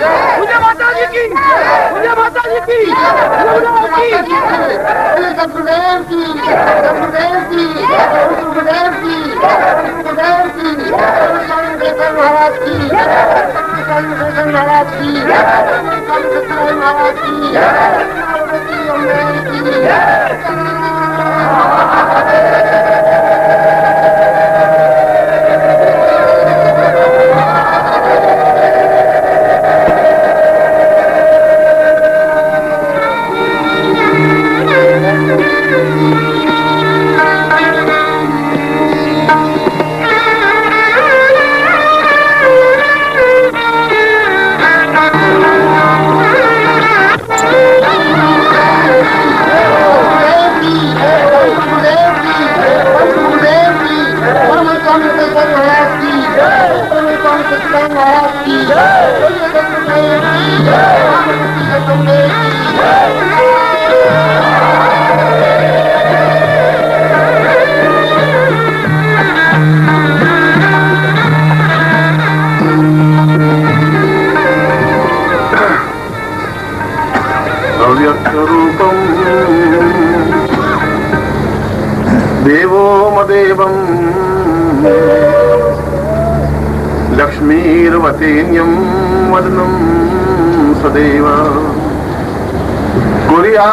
मुझे माता जी की, मुझे माता जी की, सतगुरुदेव की, सतगुरुदेव की, सतगुरुदेव की, सतगुरुदेव की, महाराज की, महाराज की, महाराज की, देवोमदेवं लक्ष्मीर्वतेन्यं वदनं सदैव कुर्या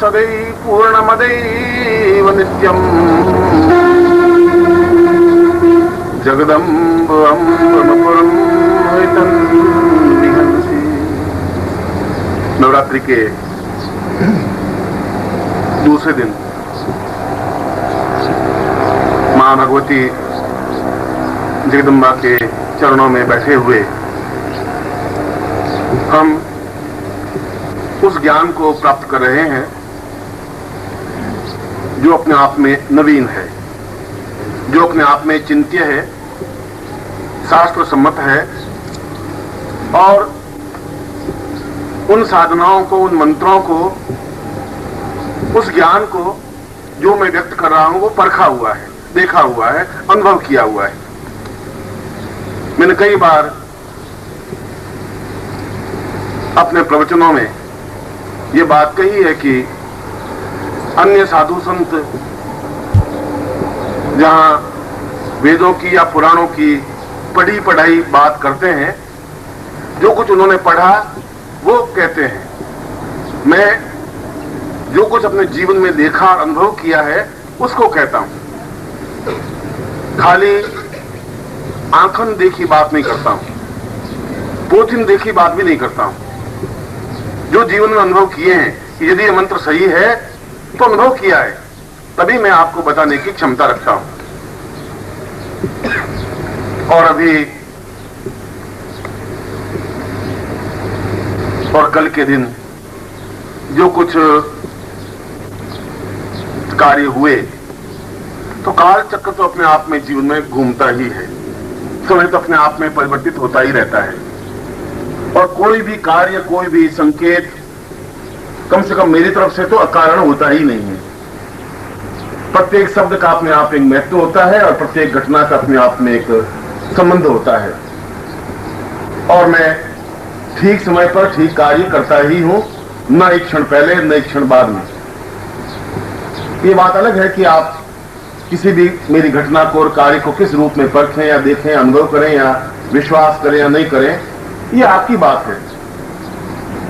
सदै पूर्णमदैव नित्यं जगदम्ब अम्बपुरं विहंसि। नवरात्रि के दूसरे दिन मां भगवती जगदम्बा के चरणों में बैठे हुए हम उस ज्ञान को प्राप्त कर रहे हैं जो अपने आप में नवीन है, जो अपने आप में चिंत्य है, शास्त्र सम्मत है, और उन साधनाओं को, उन मंत्रों को, उस ज्ञान को जो मैं व्यक्त कर रहा हूं वो परखा हुआ है, देखा हुआ है, अनुभव किया हुआ है। मैंने कई बार अपने प्रवचनों में ये बात कही है कि अन्य साधु संत जहां वेदों की या पुराणों की पढ़ी पढ़ाई बात करते हैं, जो कुछ उन्होंने पढ़ा वो कहते हैं, मैं जो कुछ अपने जीवन में देखा और अनुभव किया है उसको कहता हूं। खाली आंखन देखी बात नहीं करता हूं, पोथिन देखी बात भी नहीं करता हूं। जो जीवन में अनुभव किए हैं कि यदि ये मंत्र सही है तो अनुभव किया है, तभी मैं आपको बताने की क्षमता रखता हूं। और अभी और कल के दिन जो कुछ कार्य हुए, तो काल चक्र तो अपने आप में जीवन में घूमता ही है, समय तो अपने आप में परिवर्तित होता ही रहता है। और कोई भी कार्य, कोई भी संकेत कम से कम मेरी तरफ से तो अकारण होता ही नहीं है। प्रत्येक शब्द का अपने आप एक महत्व होता है और प्रत्येक घटना का अपने आप में एक संबंध होता है। और मैं ठीक समय पर ठीक कार्य करता ही हूं, न एक क्षण पहले न एक क्षण बाद में। ये बात अलग है कि आप किसी भी मेरी घटना को और कार्य को किस रूप में परखें या देखें, अनुभव करें या विश्वास करें या नहीं करें, ये आपकी बात है।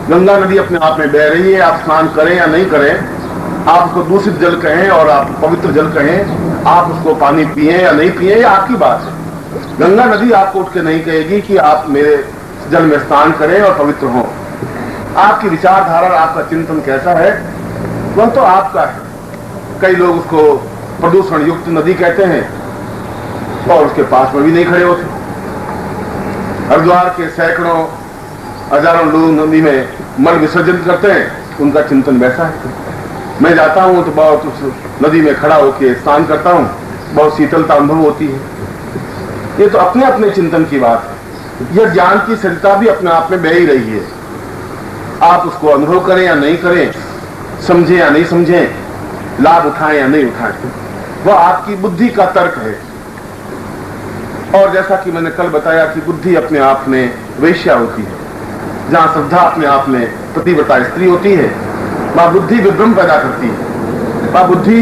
गंगा नदी अपने आप में बह रही है, आप स्नान करें या नहीं करें, आप उसको दूषित जल कहें और आप पवित्र जल कहें, आप उसको पानी पिए या नहीं पिए, ये आपकी बात है। गंगा नदी आपको उठ के नहीं कहेगी कि आप मेरे जल में स्नान करें और पवित्र हों। आपकी विचारधारा, आपका चिंतन कैसा है वह तो आपका है। कई लोग उसको प्रदूषण युक्त नदी कहते हैं और उसके पास में भी नहीं खड़े होते। हरिद्वार के सैकड़ों हजारों लोग नदी में मल विसर्जन करते हैं, उनका चिंतन वैसा है। मैं जाता हूं तो बहुत उस नदी में खड़ा होकर स्नान करता हूं, बहुत शीतलता अनुभव होती है। ये तो अपने अपने चिंतन की बात है। यह ज्ञान की सरिता भी अपने आप में बह ही रही है। आप उसको अनुभव करें या नहीं करें, समझें या नहीं समझें, लाभ उठाएं या नहीं उठाएं, वह आपकी बुद्धि का तर्क है। और जैसा कि मैंने कल बताया कि बुद्धि अपने आप में वेश्या होती है, जहां श्रद्धा अपने आप में पतिव्रता स्त्री होती है, वहां बुद्धि विभ्रम पैदा करती है, वहां बुद्धि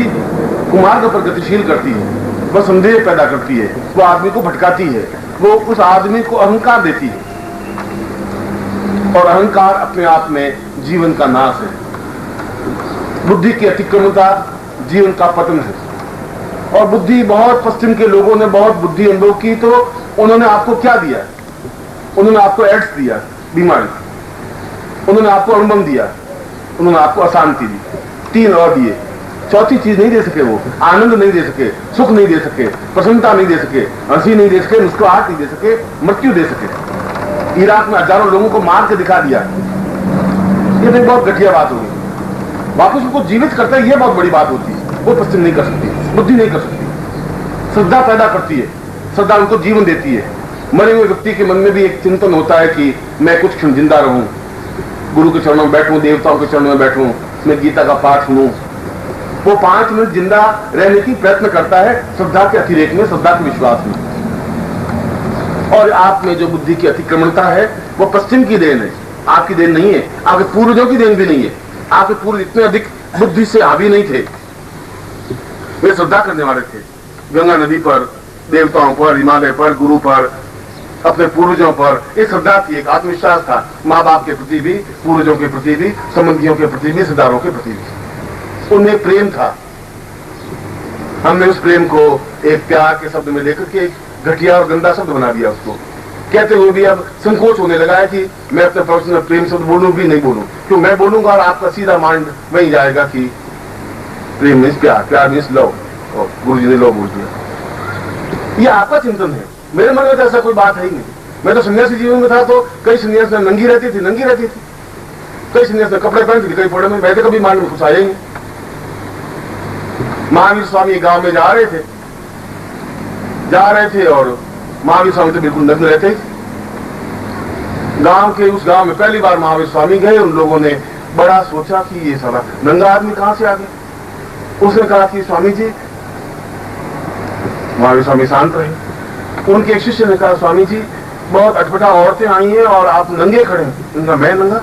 कुमार्ग पर गतिशील करती है, वह संदेह पैदा करती है, वो आदमी को भटकाती है, वो उस आदमी को अहंकार देती है, और अहंकार अपने आप में जीवन का नाश है। बुद्धि की अतिक्रमणता जीवन का पतन है। और बुद्धि, बहुत पश्चिम के लोगों ने बहुत बुद्धि अनुभव की, तो उन्होंने आपको क्या दिया? उन्होंने आपको एड्स दिया, बीमारी, उन्होंने आपको अणुबम दिया, उन्होंने आपको अशांति दी, 3 और दिए, चौथी चीज नहीं दे सके। वो आनंद नहीं दे सके, सुख नहीं दे सके, प्रसन्नता नहीं दे सके, हंसी नहीं दे सके, मुस्कुराहट नहीं दे सके, मृत्यु दे सके। इराक में हजारों लोगों को मार के दिखा दिया। ये तो बहुत घटिया बात होगी। वापस उनको जीवित करता है, ये बहुत बड़ी बात होती है। वो पश्चिम नहीं कर सकती, बुद्धि नहीं कर सकती। श्रद्धा पैदा करती है, श्रद्धा उनको जीवन देती है। मरे हुए व्यक्ति के मन में भी एक चिंतन होता है कि मैं कुछ क्षण जिंदा रहूं, गुरु के चरणों में बैठूं, देवताओं के चरणों में बैठूं, मैं गीता का पाठ सुनूं। वो 5 मिनट जिंदा रहने की प्रयत्न करता है श्रद्धा के अतिरेक में, श्रद्धा के विश्वास में। और आप में जो बुद्धि की अतिक्रमणता है वो पश्चिम की देन है, आपकी देन नहीं है, आपके पूर्वजों की देन भी नहीं है। आपके पूर्वज इतने अधिक बुद्धि से हावी नहीं थे, वे श्रद्धा करने वाले थे। गंगा नदी पर, देवताओं पर, हिमालय पर, गुरु पर, अपने पूर्वजों पर एक श्रद्धा थी, एक आत्मविश्वास था। माँ बाप के प्रति भी, पूर्वजों के प्रति भी, संबंधियों के प्रति भी, रिश्तेदारों के प्रति भी उन्हें प्रेम था। हमने उस प्रेम को एक प्यार के शब्द में लेकर के एक घटिया और गंदा शब्द बना दिया। उसको कहते हुए भी अब संकोच होने लगा है कि मैं अपने प्रवचन में प्रेम शब्द बोलूं भी नहीं बोलूं, क्यों मैं बोलूंगा और आपका सीधा माइंड वही जाएगा कि प्रेम मीन्स प्यार, प्यार मीन्स लव, और गुरु जी ने लव बोल दिया। ये आपका चिंतन है, मेरे मन में तो ऐसा कोई बात है ही नहीं। मैं तो सन्यासी जीवन में था तो कई सन्यास में नंगी रहती थी, कई सन्यास में कपड़े पहनती थी, कई फोड़े में, मैं तो कभी माइंड में कुछ आया ही नहीं। महावीर स्वामी गांव में जा रहे थे और महावीर स्वामी तो बिल्कुल नग्न रहते थे। उस गांव में पहली बार महावीर स्वामी गए। उन लोगों ने बड़ा सोचा कि ये साला नंगा आदमी कहां से आ गया। उसने कहा कि स्वामी जी, महावीर स्वामी शांत रहे। उनके एक शिष्य ने कहा, स्वामी जी बहुत अटपटा औरतें आई हैं और आप नंगे खड़े हैं। उनका मैं नंगा?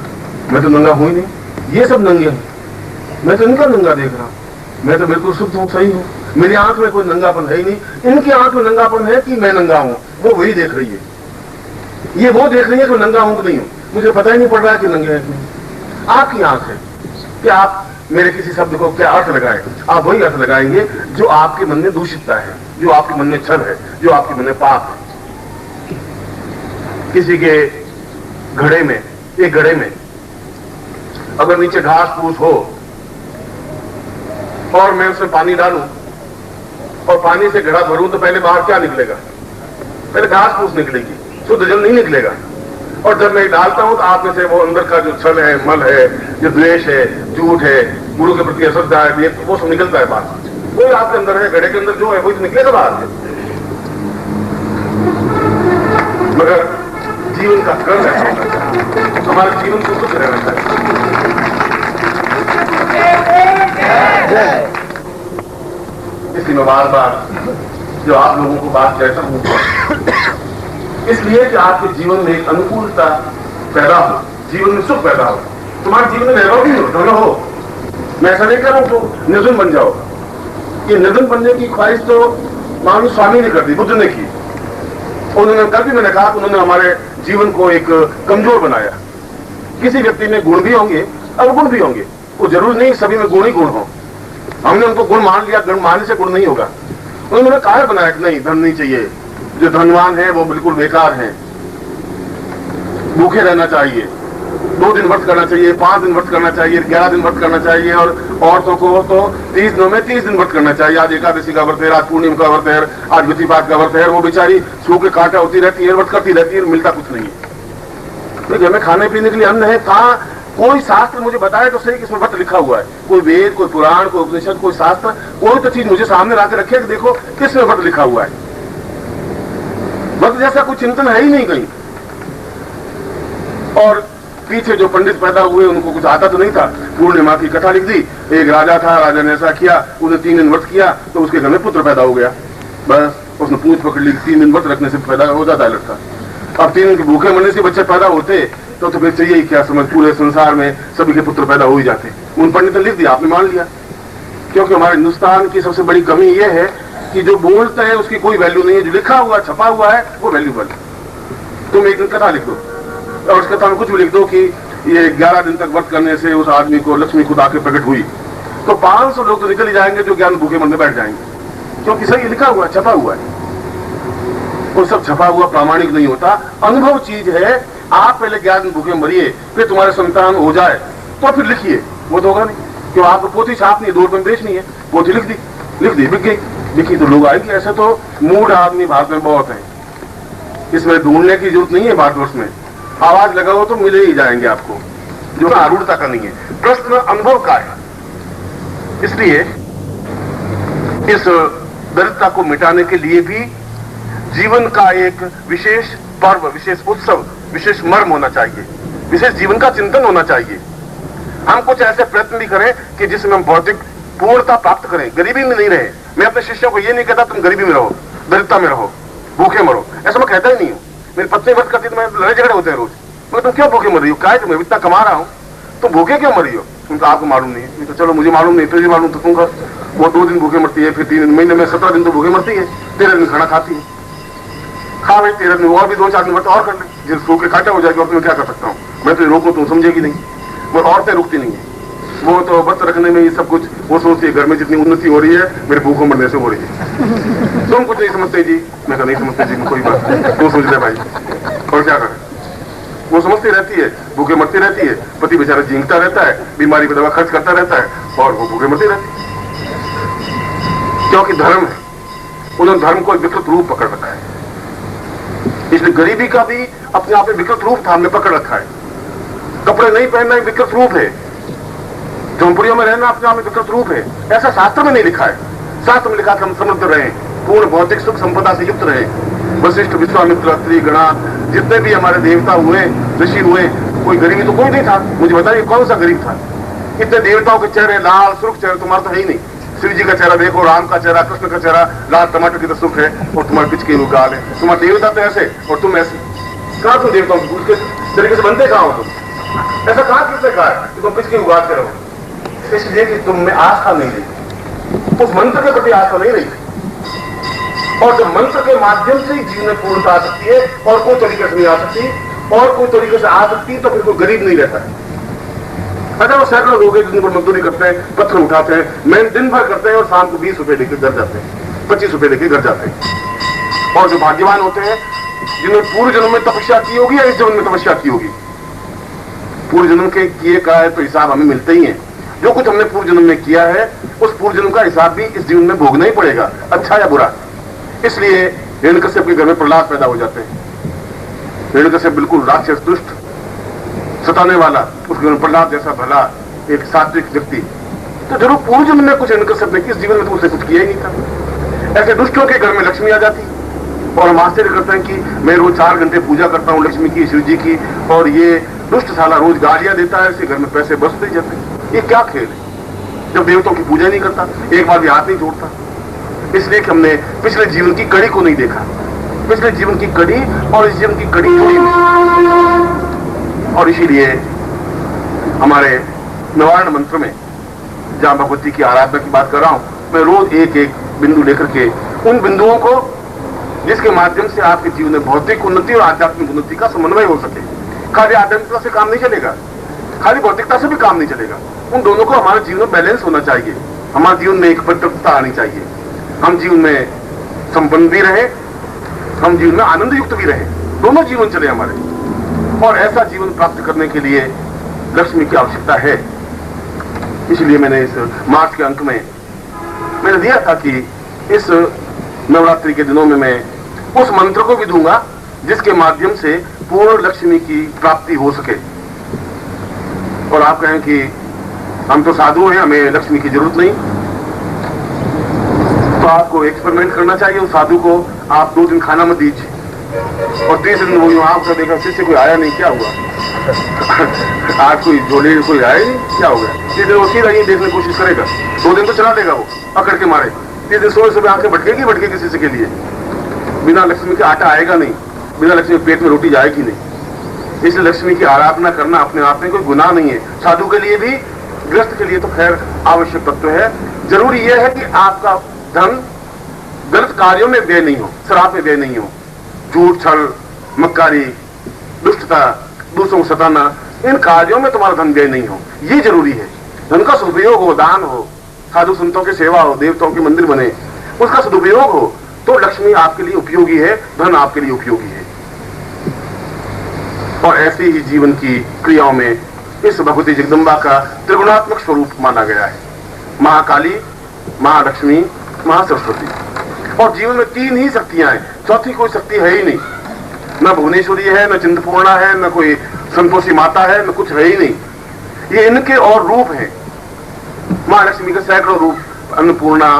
मैं तो नंगा हूं ही नहीं, ये सब नंगे हैं, मैं तो इनका नंगा देख रहा हूं, मैं तो बिल्कुल शुद्ध हूं, सही हूं, मेरी आंख में कोई नंगापन है ही नहीं। इनकी आंख में नंगापन है कि मैं नंगा हूं, वो वही देख रही है। ये वो देख रही है कि नंगा हूं कि नहीं हूं, मुझे पता ही नहीं पड़ रहा है कि नंगे हैं कि नहीं। आपकी आंख है कि आप मेरे किसी शब्द को क्या अर्थ लगाएं, आप वही अर्थ लगाएंगे जो आपके मन में दूषितता है, जो आपके मन में छल है, जो आपके मन में पाप है। किसी के घड़े में, एक घड़े में अगर नीचे घास फूस हो और मैं उसमें पानी डालूं और पानी से घड़ा भरूं तो पहले बाहर क्या निकलेगा? पहले घास फूस निकलेगी, शुद्ध जल नहीं निकलेगा। और जब मैं डालता हूं तो आप में से वो अंदर का जो छल है, मल है, जो द्वेष है, झूठ है, गुरु के प्रति अश्रद्धा है, वो सब निकलता है बाहर। कोई आपके अंदर है, घड़े के अंदर जो है वही तो निकलेगा बाहर से। मगर जीवन का क्रम है, हमारे जीवन को कुछ रहना चाहिए। इसलिए मैं बार बार जो आप लोगों को बात कहता हूं, इसलिए कि आपके जीवन में एक अनुकूलता पैदा हो, जीवन में सुख पैदा हो, तुम्हारे जीवन में वैभव भी हो, धन हो। मैं ऐसा नहीं कर रहा हूं तो निर्धन बन जाओ। ये निर्धन बनने की ख्वाहिश तो महावीर स्वामी ने कर दी, बुद्ध ने की। उन्होंने कल भी मैंने कहा कि उन्होंने हमारे जीवन को एक कमजोर बनाया। किसी व्यक्ति में गुण भी होंगे, अवगुण भी होंगे, वो जरूर नहीं सभी में गुण ही गुण हो। हमने उनको गुण मान लिया, गुण मानने से गुण नहीं होगा। उन्होंने काहे बनाया कि नहीं धन नहीं चाहिए, जो धनवान है वो बिल्कुल बेकार है, भूखे रहना चाहिए, 2 दिन व्रत करना चाहिए, 5 दिन व्रत करना चाहिए, 11 दिन व्रत करना चाहिए, और औरतों को तो 30 दिनों में 30 दिन व्रत करना चाहिए। आज एकादशी का व्रत है, आज पूर्णिमा का व्रत है, आज विधिपात का व्रत है। वो बेचारी सूखे कांटा होती रहती है, व्रत करती रहती है, मिलता कुछ नहीं है। तो घर में खाने पीने के लिए अन्न है, कहाँ कोई शास्त्र मुझे बताए तो सही किसमें व्रत लिखा हुआ है? कोई वेद, कोई पुराण, कोई उपनिषद, कोई शास्त्र, कोई तो चीज मुझे सामने लाके रखे कि देखो किसमें व्रत लिखा हुआ है। व्रत जैसा कोई चिंतन है ही नहीं कहीं। और पीछे जो पंडित पैदा हुए उनको कुछ आता तो नहीं था। पूर्णिमा की कथा लिख दी, एक राजा था, राजा ने ऐसा किया, उसने 3 दिन व्रत किया तो उसके घर में पुत्र पैदा हो गया। बस उसने पूंछ पकड़ ली, 3 दिन व्रत रखने से पैदा हो जाता है लड़का। अब 3 दिन के भूखे मरने से बच्चे पैदा होते, तो फिर चाहिए ही क्या, समझ पूरे संसार में सभी के पुत्र पैदा हो ही जाते। उन पंडित ने लिख दिया, आपने मान लिया। क्योंकि हमारे हिंदुस्तान की सबसे बड़ी कमी यह है कि जो बोलते हैं उसकी कोई वैल्यू नहीं है, जो लिखा हुआ छपा हुआ है वो वैल्यूबल है। तुम एक दिन कथा लिख दो और उस कथा में कुछ भी लिख दो कि ये 11 दिन तक व्रत करने से उस आदमी को लक्ष्मी खुद आके प्रकट हुई, तो 500 लोग तो निकल ही जाएंगे जो ज्ञान भूखे मन में बैठ जाएंगे, क्योंकि सही लिखा हुआ है, छपा हुआ है। वो सब छपा हुआ प्रामाणिक नहीं होता, अनुभव चीज है। आप पहले ज्ञान भूखे मरिए, फिर तुम्हारे संतान हो जाए तो फिर लिखिए, वो तो होगा नहीं। क्यों आपको पोथी छापनी है, 2 रुपये में बेचनी है, पोथी लिख दी बिक गई, लिखी तो लोग आएगी। ऐसे तो मूड आदमी भारत में बहुत है, इसमें ढूंढने की जरूरत नहीं है। भारतवर्ष में आवाज लगाओ तो मिले ही जाएंगे आपको, जो आरूढ़ता का नहीं है, प्रश्न अनुभव का है। इसलिए इस दरिद्रता को मिटाने के लिए भी जीवन का एक विशेष पर्व, विशेष उत्सव, विशेष मर्म होना चाहिए, विशेष जीवन का चिंतन होना चाहिए। हम कुछ ऐसे प्रयत्न भी करें कि जिसमें हम भौतिक पूर्णता प्राप्त करें, गरीबी में नहीं रहे। मैं अपने शिष्यों को ये नहीं कहता तुम गरीबी में रहो, दरिद्रता में रहो, भूखे मरो, ऐसा मैं कहता ही नहीं हूँ। मेरी पत्नी व्रत करती तो मैं लड़ाई झगड़े होते हैं रोज, मैं तुम क्यों भूखे मर रही हो, क्या है तुम्हें, इतना कमा रहा हूँ, तुम भूखे क्यों मर रही हो? तुम तो आपको मालूम नहीं है, तो चलो मुझे मालूम नहीं, तुझे मालूम तो तुम कर। वो 2 दिन भूखे मरती है, फिर 3 महीने में 17 दिन तो भूखे मरती है, 13 दिन खाना खाती है। खा भाई 13 दिन और भी 2-4 दिन व्रत और कर ले, जिस सो के काटा हो जाएगी और मैं क्या कर सकता हूँ, मैं तो रोकूं तुम समझेगी नहीं। वो औरतें रुकती नहीं है, वो तो व्रत रखने में ये सब कुछ वो सोचती है घर में जितनी उन्नति हो रही है मेरे भूखों मरने से हो रही है। तुम कुछ नहीं समझते जी, मैं नहीं समझते जी, कोई बात तू समझ ले भाई, और क्या करें। वो समझती रहती है, भूखे मरती रहती है, पति बेचारा झींकता रहता है, बीमारी पर दवा खर्च करता रहता है और वो भूखे मरती रहती है। क्योंकि धर्म है, उन्होंने धर्म को विकृत रूप पकड़ रखा है। इसलिए गरीबी का भी अपने आप में विकृत रूप था, हमने पकड़ रखा है। कपड़े नहीं पहनना एक विकृत रूप है, झोंपड़ियों में रहना अपने आप में विकृत रूप है। ऐसा शास्त्र में नहीं लिखा है। शास्त्र में लिखा कि हम समृद्ध रहें, पूर्ण भौतिक सुख संपदा से युक्त रहें। वशिष्ठ, विश्वामित्र, अत्रि, गणा, जितने भी हमारे देवता हुए, ऋषि हुए, कोई गरीबी तो कोई नहीं था। मुझे बताइए कौन सा गरीब था? इतने देवताओं के चेहरे लाल सुर्ख चेहरे, तुम्हारा तो है ही नहीं। शिव जी का चेहरा देखो, राम का चेहरा, कृष्ण का चेहरा लाल टमाटर की तो सुख है, और तुम्हारे पिचके हुए गाल है। तुम्हारे देवता तो ऐसे और तुम ऐसे, कहा तुम देवताओं के तरीके से बनते कहाँ हो तुम? ऐसा कहा किसने कहा कि तुम पिचके उगाते रहो? इसलिए कि तुम में आस्था नहीं रही, उस मंत्र के प्रति आस्था नहीं रही। और जब मंत्र के माध्यम से ही जीवन में पूर्णता आ सकती है और कोई तरीके से नहीं आ सकती, और कोई तरीके से आ सकती तो फिर कोई गरीब नहीं रहता है। अगर वो सैकड़ों लोग दिन भर मजदूरी करते हैं, पत्थर उठाते हैं, मेहनत दिन भर करते हैं और शाम को 20 रुपए लेकर घर जाते हैं, 25 रुपए लेकर घर जाते हैं। और जो भाग्यवान होते हैं, जिन्होंने पूर्व जन्म में तपस्या की होगी या इस जन्म में तपस्या की होगी, पूर्व जन्म के किए का है तो हिसाब हमें मिलते ही है। जो कुछ हमने पूर्व जन्म में किया है उस पूर्व जन्म का हिसाब भी इस जीवन में भोगना ही पड़ेगा, अच्छा या बुरा। इसलिए हिरण्यकश्यप के घर में प्रहलाद पैदा हो जाते हैं। हिरण्यकश्यप बिल्कुल राक्षस, दुष्ट, सताने वाला, उसके घर में प्रहलाद जैसा भला एक सात्विक व्यक्ति। तो जरूर पूर्व जन्म में कुछ हिरण्यकश्यप ने, किस जीवन में तो उसने कुछ किया ही नहीं था। ऐसे दुष्टों के घर में लक्ष्मी आ जाती और हम आश्चर्य करते हैं कि मैं रोज 4 घंटे पूजा करता हूँ लक्ष्मी की, शिव जी की, और ये दुष्ट साला रोज गालियां देता है, इसके घर में पैसे बचते जाते हैं। ये क्या खेल है? जब देवताओं की पूजा नहीं करता, एक बार भी हाथ नहीं जोड़ता। इसलिए कि हमने पिछले जीवन की कड़ी को नहीं देखा, पिछले जीवन की कड़ी और इस जीवन की कड़ी जुड़ी नहीं। और इसीलिए हमारे नवारण मंत्र में, जहां भगवती की आराधना की बात कर रहा हूं, मैं रोज एक एक बिंदु लेकर के उन बिंदुओं को जिसके माध्यम से आपके जीवन में भौतिक उन्नति और आध्यात्मिक उन्नति का समन्वय हो सके। खाली आध्यात्मिकता से काम नहीं चलेगा, खाली भौतिकता से भी काम नहीं चलेगा। उन दोनों को हमारे जीवन में बैलेंस होना चाहिए। हमारे जीवन में एक परितृप्तता आनी चाहिए। हम जीवन में संपन्न भी रहे, हम जीवन में आनंद युक्त भी रहे, दोनों जीवन चले हमारे। और ऐसा जीवन प्राप्त करने के लिए लक्ष्मी की आवश्यकता है। इसलिए मैंने इस मार्च के अंक में मैंने दिया था कि इस नवरात्रि के दिनों में मैं उस मंत्र को भी दूंगा जिसके माध्यम से पूर्ण लक्ष्मी की प्राप्ति हो सके। और आप कहें कि हम तो साधु हैं, हमें लक्ष्मी की जरूरत नहीं, तो आपको एक्सपेरिमेंट करना चाहिए। उस साधु को आप 2 दिन खाना मत दीजिए और 3 दिन वो आपका देखा शिष्य कोई आया नहीं, क्या हुआ? आज कोई झोले कोई आया नहीं, क्या हो गया? 3 दिन वो सीधा ये देखने की कोशिश करेगा, 2 दिन तो चला देगा वो पकड़ के मारे। 3 दिन सोए सुबह आंखें भटकेगी शिष्य के लिए। बिना लक्ष्मी के आटा आएगा नहीं, बिना लक्ष्मी पेट में रोटी जाएगी नहीं। इसलिए लक्ष्मी की आराधना करना अपने आप में कोई गुनाह नहीं है। साधु के लिए भी, गृहस्थ के लिए तो खैर आवश्यक तत्व है। जरूरी यह है कि आपका धन गलत कार्यों में व्यय नहीं हो, शराब में व्यय नहीं हो, झूठ, छल, मक्कारी, दुष्टता, दूसरों को सताना, इन कार्यों में तुम्हारा धन व्यय नहीं हो, ये जरूरी है। धन का सदुपयोग हो, दान हो, साधु संतों की सेवा हो, देवताओं के मंदिर बने, उसका सदुपयोग हो, तो लक्ष्मी आपके लिए उपयोगी है, धन आपके लिए उपयोगी है। और ऐसे ही जीवन की क्रियाओं में इस भगवती जगदम्बा का त्रिगुणात्मक स्वरूप माना गया है। महाकाली, महालक्ष्मी, महासरस्वती। और जीवन में तीन ही शक्तियां हैं, चौथी कोई शक्ति है ही नहीं। न भुवनेश्वरी है, न चिंतपूर्णा है, न कोई संतोषी माता है, न कुछ है ही नहीं। ये इनके और रूप हैं। महालक्ष्मी के सैकड़ों रूप, अन्नपूर्णा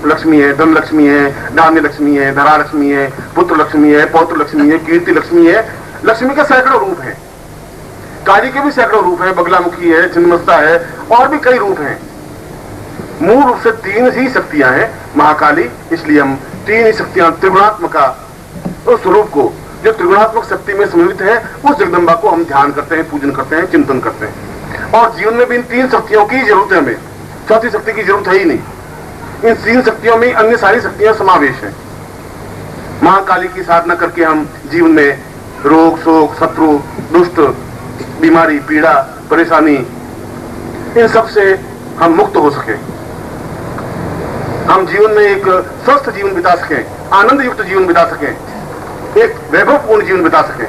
लक्ष्मी है, धन लक्ष्मी है, धान्य लक्ष्मी है, धरा लक्ष्मी है, पुत्र लक्ष्मी है, पौत्र लक्ष्मी है, कीर्ति लक्ष्मी है। लक्ष्मी के सैकड़ों रूप हैं। काली के भी सैकड़ों रूप हैं, बगलामुखी है, छिन्नमस्ता है, और भी कई रूप हैं। मूल रूप से तीन ही शक्तियां हैं महाकाली, इसलिए हम तीन ही शक्तियां त्रिगुणात्मका उस स्वरूप को जो त्रिगुणात्मक शक्ति में सम्मिलित है, उस जगदम्बा को हम ध्यान करते हैं, पूजन करते हैं, चिंतन करते हैं। और जीवन में भी इन तीन शक्तियों की जरूरत है, हमें चौथी शक्ति की जरूरत है ही नहीं। इन तीन शक्तियों में अन्य सारी शक्तियां समावेश है। महाकाली की साधना करके हम जीवन में रोग, शोक, शत्रु, दुष्ट, बीमारी, पीड़ा, परेशानी, इन सब से हम मुक्त हो सके, हम जीवन में एक स्वस्थ जीवन बिता सकें, आनंद युक्त जीवन बिता सकें, एक वैभवपूर्ण जीवन बिता सकें।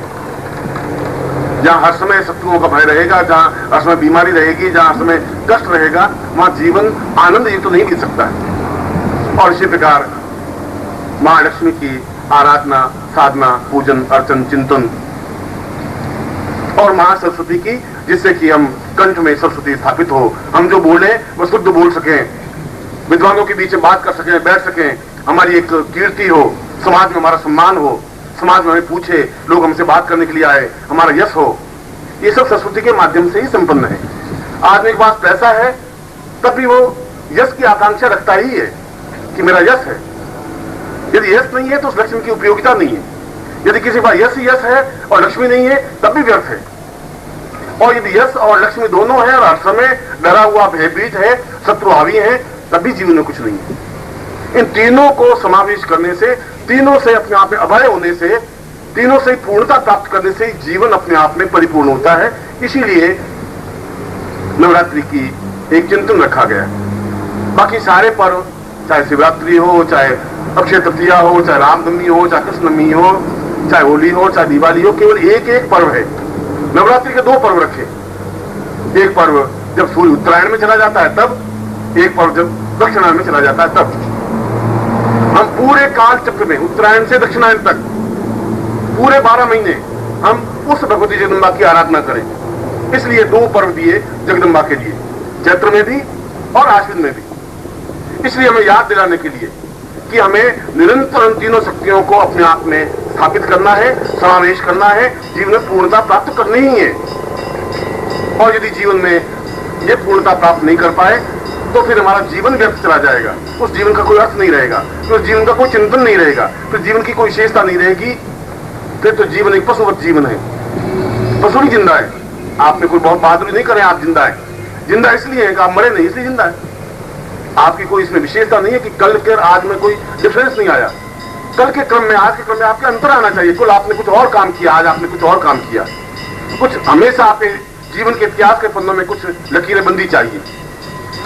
जहां हर समय शत्रुओं का भय रहेगा, जहां हर समय बीमारी रहेगी, जहां हर समय कष्ट रहेगा, वहां जीवन आनंद युक्त नहीं बीत सकता है। और इसी प्रकार महालक्ष्मी की आराधना, साधना, पूजन, अर्चन, चिंतन, और महासरस्वती की, जिससे कि हम कंठ में सरस्वती स्थापित हो, हम जो बोले वो शुद्ध बोल सकें, विद्वानों के बीच में बात कर सकें, बैठ सकें, हमारी एक कीर्ति हो, समाज में हमारा सम्मान हो, समाज में हमें पूछे, लोग हमसे बात करने के लिए आए, हमारा यश हो। ये सब सरस्वती के माध्यम से ही संपन्न है। आदमी के पास पैसा है तब भी वो यश की आकांक्षा रखता ही है कि मेरा यश है। यदि यश नहीं है तो उस लक्ष्मी की उपयोगिता नहीं है। यदि किसी के पास यश ही यश है और लक्ष्मी नहीं है तब भी व्यर्थ है। और यदि यश और लक्ष्मी दोनों है और हर समय डरा हुआ भयभीत है, शत्रु हावी है, तब भी जीवन में कुछ नहीं है। इन तीनों को समावेश करने से, तीनों से अपने आप में अभय होने से, तीनों से पूर्णता प्राप्त करने से जीवन अपने आप में परिपूर्ण होता है। इसीलिए नवरात्रि की एक चिंतन रखा गया। बाकी सारे पर्व, चाहे शिवरात्रि हो, चाहे अक्षय तृतीया हो, चाहे रामनवमी हो, चाहे कृष्णनवमी हो, चाहे होली हो, चाहे दिवाली हो, केवल एक एक पर्व है। नवरात्रि के दो पर्व रखे, एक पर्व जब सूर्य उत्तरायण में चला जाता है तब, एक पर्व जब दक्षिणायन में चला जाता है तब। हम पूरे काल चक्र में उत्तरायण से दक्षिणायन तक पूरे 12 महीने हम उस भगवती जगदम्बा की आराधना करें। इसलिए दो पर्व दिए जगदम्बा के लिए, चैत्र में भी और आश्विन में भी। इसलिए हमें याद दिलाने के लिए कि हमें निरंतर उन तीनों शक्तियों को अपने आप में स्थापित करना है, समावेश करना है, जीवन में पूर्णता प्राप्त करनी ही है। और यदि जीवन में ये पूर्णता प्राप्त नहीं कर पाए तो फिर हमारा जीवन व्यर्थ चला जाएगा। उस जीवन का कोई अर्थ नहीं रहेगा, तो उस जीवन का कोई चिंतन नहीं रहेगा, फिर जीवन की कोई विशेषता नहीं रहेगी। फिर तो जीवन एक पशुवत जीवन है, पशु ही जिंदा है। आपने कोई बहुत बहादुरी नहीं करे, आप जिंदा है। जिंदा इसलिए है कि आप मरे नहीं, इसलिए जिंदा है। आपकी कोई इसमें विशेषता नहीं है कि कल के आज में कोई डिफरेंस नहीं आया। कल के क्रम में, आज के क्रम में आपके अंतर आना चाहिए। कल आपने कुछ और काम किया, आज आपने कुछ और काम किया। कुछ हमेशा आपके जीवन के इतिहास के पन्नों में कुछ लकीरें बंदी चाहिए।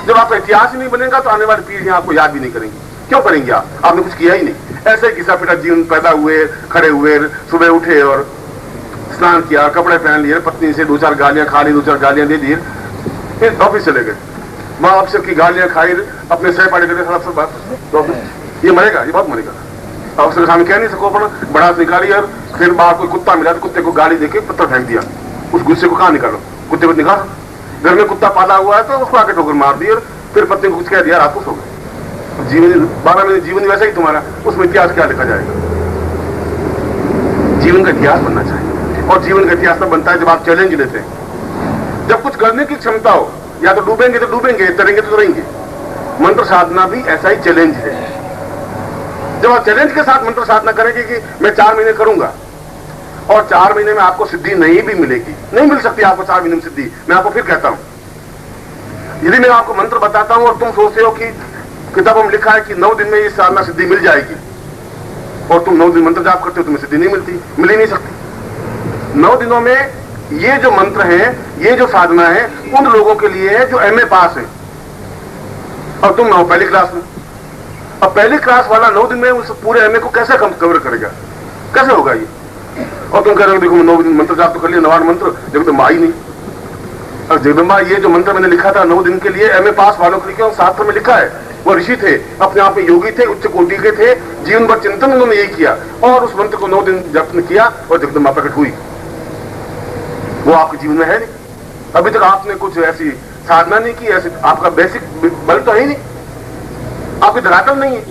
जब आपका इतिहास ही नहीं बनेगा तो आने वाली पीढ़ियां आपको याद भी नहीं करेंगी। क्यों करेंगे? आपने कुछ किया ही नहीं। ऐसे ही घिसा पिटा जीवन, पैदा हुए, खड़े हुए, सुबह उठे और स्नान किया, कपड़े पहन लिए, पत्नी से 2-4 गालियां खा ली, 2-4 गालियां दे दी, फिर ऑफिस चले गए। वहां अफसर की गालियां खाई, अपने सहपाठी करके सारा सब बात, ये मरेगा, ये बहुत मरेगा। अफसर के सामने कह नहीं सको, पर बड़ा निकाली और फिर बाहर कोई कुत्ता मिला तो कुत्ते को गाली देके पत्थर फेंक दिया। उस गुस्से को कहां निकालो? कुत्ते को निकाल। घर में कुत्ता पाला हुआ है तो उसको आके ठोकर मार दी और फिर पत्नी को कुछ कह दिया, रात को सो गए। जीवन 12 महीने जीवन वैसा ही तुम्हारा, उसमें इतिहास क्या लिखा जाएगा? जीवन का इतिहास बनना चाहिए। और जीवन का इतिहास तब बनता है जब आप चैलेंज लेते हैं, जब कुछ करने की क्षमता हो। या तो डूबेंगे तो डूबेंगे, तरेंगे तो तरेंगे। मंत्र साधना भी ऐसा ही चैलेंज है। जब आप चैलेंज के साथ मंत्र साधना करेंगे कि मैं 4 महीने करूंगा, और 4 महीने में आपको सिद्धि नहीं भी मिलेगी, नहीं मिल सकती आपको 4 महीने में सिद्धि। मैं आपको फिर कहता हूं, यदि मैं आपको मंत्र बताता हूं और तुम सोचते हो कि किताबों में लिखा है कि 9 दिन में ये साधना सिद्धि मिल जाएगी, और तुम 9 दिन मंत्र जाप करते हो, तुम्हें सिद्धि नहीं मिलती, मिल ही नहीं सकती। 9 दिनों में ये जो मंत्र है, ये जो साधना है, उन लोगों के लिए है जो MA पास है, और तुम 9 पहली क्लास में। अब पहली क्लास वाला 9 दिन में उस पूरे MA को कैसे कवर करेगा, कैसे होगा ये? और तुम कह रहे हो देखो 9 दिन मंत्र जाप तो कर लिया, 9 मंत्र, जगदम्बा आई नहीं। और जगदम्बा ये जो मंत्र मैंने लिखा था 9 दिन के लिए MA पास वालों के लिए, शास्त्र में लिखा है, वो ऋषि थे, अपने आप में योगी थे, उच्च कोटि के थे, जीवन भर चिंतन उन्होंने यही किया, और उस मंत्र को 9 दिन जप किया और जगदम्बा प्रकट हुई। वो आपके जीवन में है नहीं। अभी तक आपने कुछ ऐसी साधना नहीं की, ऐसे आपका बेसिक बल तो है ही नहीं, आपकी धरातल नहीं है।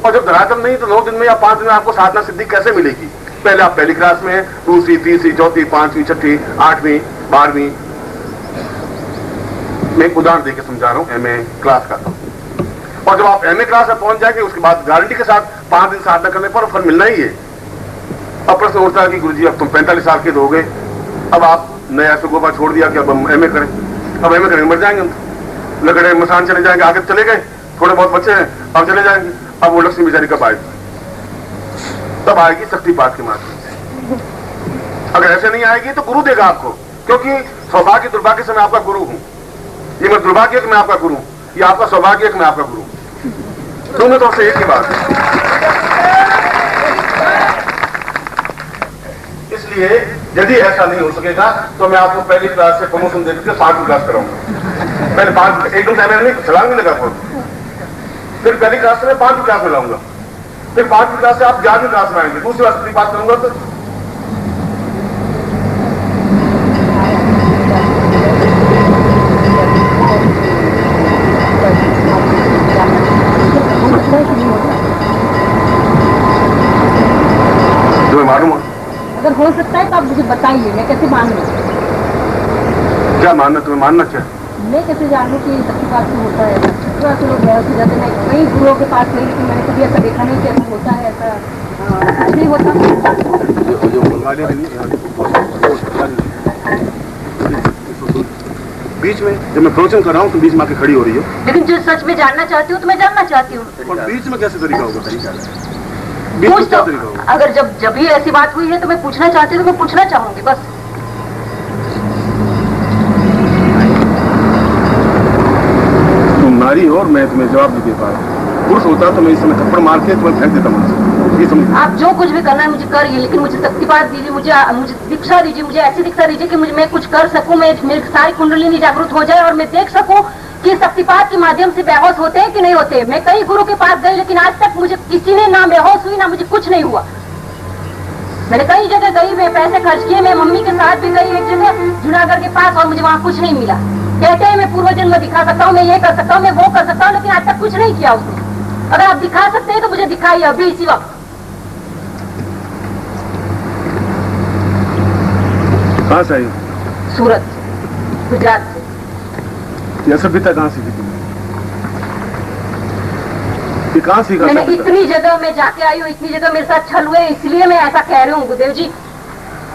और जब धरातल नहीं तो 9 दिन में या 5 दिन में आपको साधना सिद्धि कैसे मिलेगी? पहले आप पहली क्लास में, दूसरी, तीसरी, चौथी, 5वीं, 6वीं, 8वीं, 12वीं। मैं एक उदाहरण देकर समझा रहा हूं MA क्लास का। और जब आप MA क्लास में पहुंच जाएंगे, उसके बाद गारंटी के साथ 5 दिन साधना करने पर फल मिलना ही है। अब प्रश्न उठता है कि गुरुजी अब तुम 45 साल के हो गए, अब आप नया सुगोबा छोड़ दिया कि अब हम MA करें, अब MA करेंगे मर जाएंगे हम, लगड़े मसान चले जाएंगे, आगे चले गए, थोड़े बहुत बच्चे हैं, अब चले जाएंगे। अब वो लक्ष्मी बेचारी कब आएगी? तब आएगी शक्तिपात के माध्यम से। अगर ऐसे नहीं आएगी तो गुरु देगा आपको, क्योंकि सौभाग्य दुर्भाग्य से मैं आपका गुरु हूं। ये मैं दुर्भाग्य कि मैं आपका गुरु, ये आपका सौभाग्य कि मैं आपका गुरु, दोनों तरफ से एक ही बात है। इसलिए यदि ऐसा नहीं हो सकेगा तो मैं आपको पहली क्लास से प्रमोशन देकर 5वीं क्लास कराऊंगा। पहले 5 एकदम टाइम नहीं छलांग नहीं लगा, फिर पहली क्लास से मैं 5वीं क्लास में लाऊंगा, फिर 5वीं क्लास से आप 11वीं क्लास में आएंगे, दूसरी क्लास की बात करूंगा। तो तुम्हें मालूम है? अगर हो सकता है तो आप मुझे बताइए, मैं कैसे मान लूं? क्या मानना, तुम्हें मानना क्या? मैं कैसे जानूं कि शक्तिपात से होता है? थोड़ा सा लोग गैर हो जाते हैं, कई गुरुओं के पास गई लेकिन मैंने कभी ऐसा देखा नहीं कि ऐसा होता है, ऐसा नहीं होता। बीच में जब मैं प्रवचन कर रहा हूँ तो बीच में आके खड़ी हो रही हो, लेकिन जो सच में जानना चाहती हूँ तो मैं जानना चाहती हूँ। और बीच में कैसे तरीका होगा? पूछ तो, अगर जब भी ऐसी बात हुई है तो मैं पूछना चाहती हूँ, तो मैं पूछना चाहूंगी बस। तुम नारी हो और मैं तुम्हें जवाब नहीं दे पा रहा। पुरुष होता तो मैं इस समय थप्पड़ मार के तुम्हें फेंक देता मुझसे, ये समझ। आप जो कुछ भी करना है मुझे करिए, लेकिन मुझे शक्तिपात दीजिए, मुझे दीक्षा दीजिए, मुझे ऐसी दीक्षा दीजिए कि मैं कुछ कर सकूं, मेरी सारी कुंडलिनी जागृत हो जाए और मैं देख सकूं कि शक्तिपात के माध्यम से बेहोश होते हैं कि नहीं होते। मैं कई गुरु के पास गई लेकिन आज तक मुझे किसी ने ना बेहोश हुई ना मुझे कुछ नहीं हुआ। मैंने कई जगह गई, मैं पैसे खर्च किए, मैं मम्मी के साथ भी गई एक जगह जूनागढ़ के पास और मुझे वहाँ कुछ नहीं मिला। कहते हैं मैं पूर्व जन्म दिखा सकता हूँ, मैं ये कर सकता हूँ, मैं वो कर सकता हूँ, लेकिन आज तक कुछ नहीं किया उसने। अगर आप दिखा सकते हैं तो मुझे दिखाइए अभी इसी वक्त। कहाँ से आई? सूरत, गुजरात से। यह सभ्यता कहाँ सीखी तुमने? ये कहाँ सीखा? मैंने इतनी जगह में जाके आई हूँ, इतनी जगह मेरे साथ छल हुए, इसलिए मैं ऐसा कह रही हूँ गुरुदेव जी।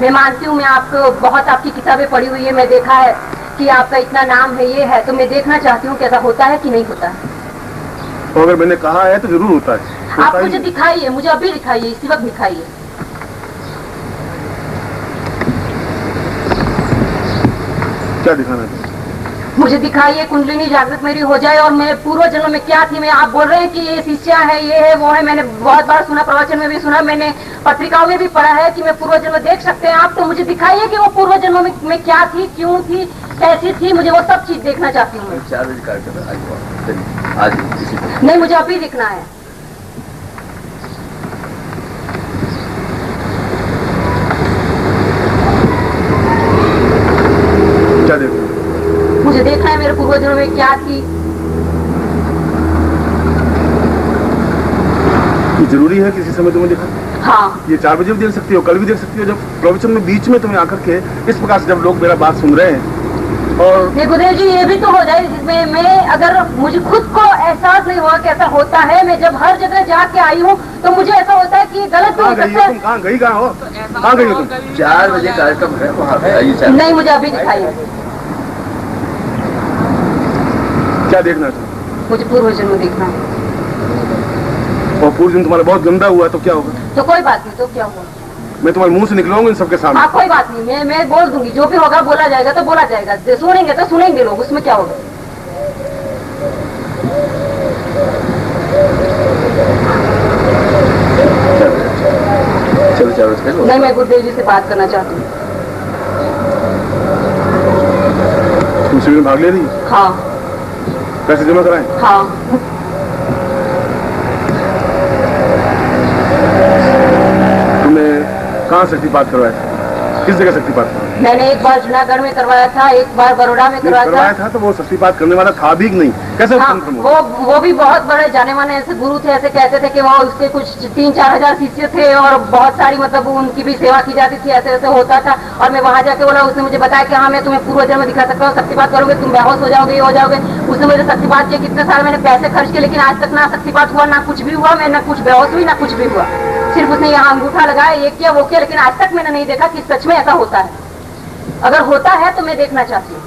मैं मानती हूँ, मैं आपको बहुत आपकी किताबें पढ़ी हुई है, मैं देखा है कि आपका इतना नाम है, ये है, तो मैं देखना चाहती हूँ कि ऐसा होता है कि नहीं होता है। तो अगर मैंने कहा है तो जरूर होता है। आप मुझे दिखाइए, मुझे अभी दिखाइए, इसी वक्त दिखाइए। क्या दिखाना है? मुझे दिखाइए, कुंडलिनी जागृत मेरी हो जाए और मैं पूर्व जन्म में क्या थी। मैं आप बोल रहे हैं कि ये शिष्या है, ये है, वो है, मैंने बहुत बार सुना, प्रवचन में भी सुना, मैंने पत्रिकाओं में भी पढ़ा है कि मैं पूर्व जन्म देख सकते हैं आप। तो मुझे दिखाइए कि वो पूर्व जन्म में क्या थी, क्यों थी, कैसी थी, मुझे वो सब चीज देखना चाहती हूँ। नहीं, मुझे अभी दिखना है। क्या देखना? मुझे देखना है मेरे पूर्वजों में क्या थी। ये जरूरी है किसी समय तुम्हें दिखा? हाँ। ये 4 बजे भी देख सकती हो, कल भी देख सकती हो, जब प्रवचन में बीच में तुम्हें आकर के इस प्रकार से जब लोग मेरा बात सुन रहे हैं और नहीं गुरुदेव जी, ये भी तो हो जाए जिसमें मैं अगर मुझे खुद को एहसास नहीं हुआ कि ऐसा होता है, मैं जब हर जगह जाके आई हूँ तो मुझे ऐसा होता है कि गलत भी हो सकता है। तुम कहाँ गई, कहाँ हो, कहाँ गई हो तुम? 4 बजे कार्यक्रम है वहाँ पे। नहीं, मुझे अभी दिखाइए। क्या देखना था? मुझे पूर्व जन्म देखना है। और पूर्व दिन तुम्हारा बहुत गंदा हुआ तो क्या होगा? तो कोई बात नहीं, तो क्या हुआ? मैं तुम्हारे मुंह से निकलवाऊंगा इन सबके सामने। हाँ कोई बात नहीं, मैं बोल दूंगी, जो भी होगा बोला जाएगा तो बोला जाएगा, सुनेंगे तो सुनेंगे लोग, उसमें क्या होगा। चलो नहीं, मैं गुरुदेव जी से बात करना चाहती हूँ। तुम शिविर में भाग ले रही? हाँ। पैसे जमा कराएं? हाँ। तुमने कहाँ शक्तिपात करवाया? किस जगह शक्तिपात करवाया? मैंने एक बार जूनागढ़ में करवाया था, एक बार बड़ौदा में करवाया था। तो वो शक्तिपात करने वाला था भी नहीं, कैसे? हाँ, वो भी बहुत बड़े जाने माने ऐसे गुरु थे, ऐसे कहते थे कि वो उसके कुछ 3-4 हजार शिष्य थे और बहुत सारी मतलब उनकी भी सेवा की जाती थी, ऐसे ऐसे होता था। और मैं वहाँ जाके बोला, उसने मुझे बताया कि हाँ मैं तुम्हें पूर्व जन्म दिखा सकता हूँ, शक्तिपात करोगे तुम बेहोश हो जाओगे, ये हो जाओगे। उसने मुझे शक्तिपात किया, कितने साल मैंने पैसे खर्च किए, लेकिन आज तक ना शक्तिपात हुआ, ना कुछ भी हुआ, मैं ना कुछ बेहोश हुई, ना कुछ भी हुआ। सिर्फ उसने यहाँ अंगूठा लगाया, ये किया वो किया, लेकिन आज तक मैंने नहीं देखा कि सच में ऐसा होता है। अगर होता है तो मैं देखना चाहती हूँ।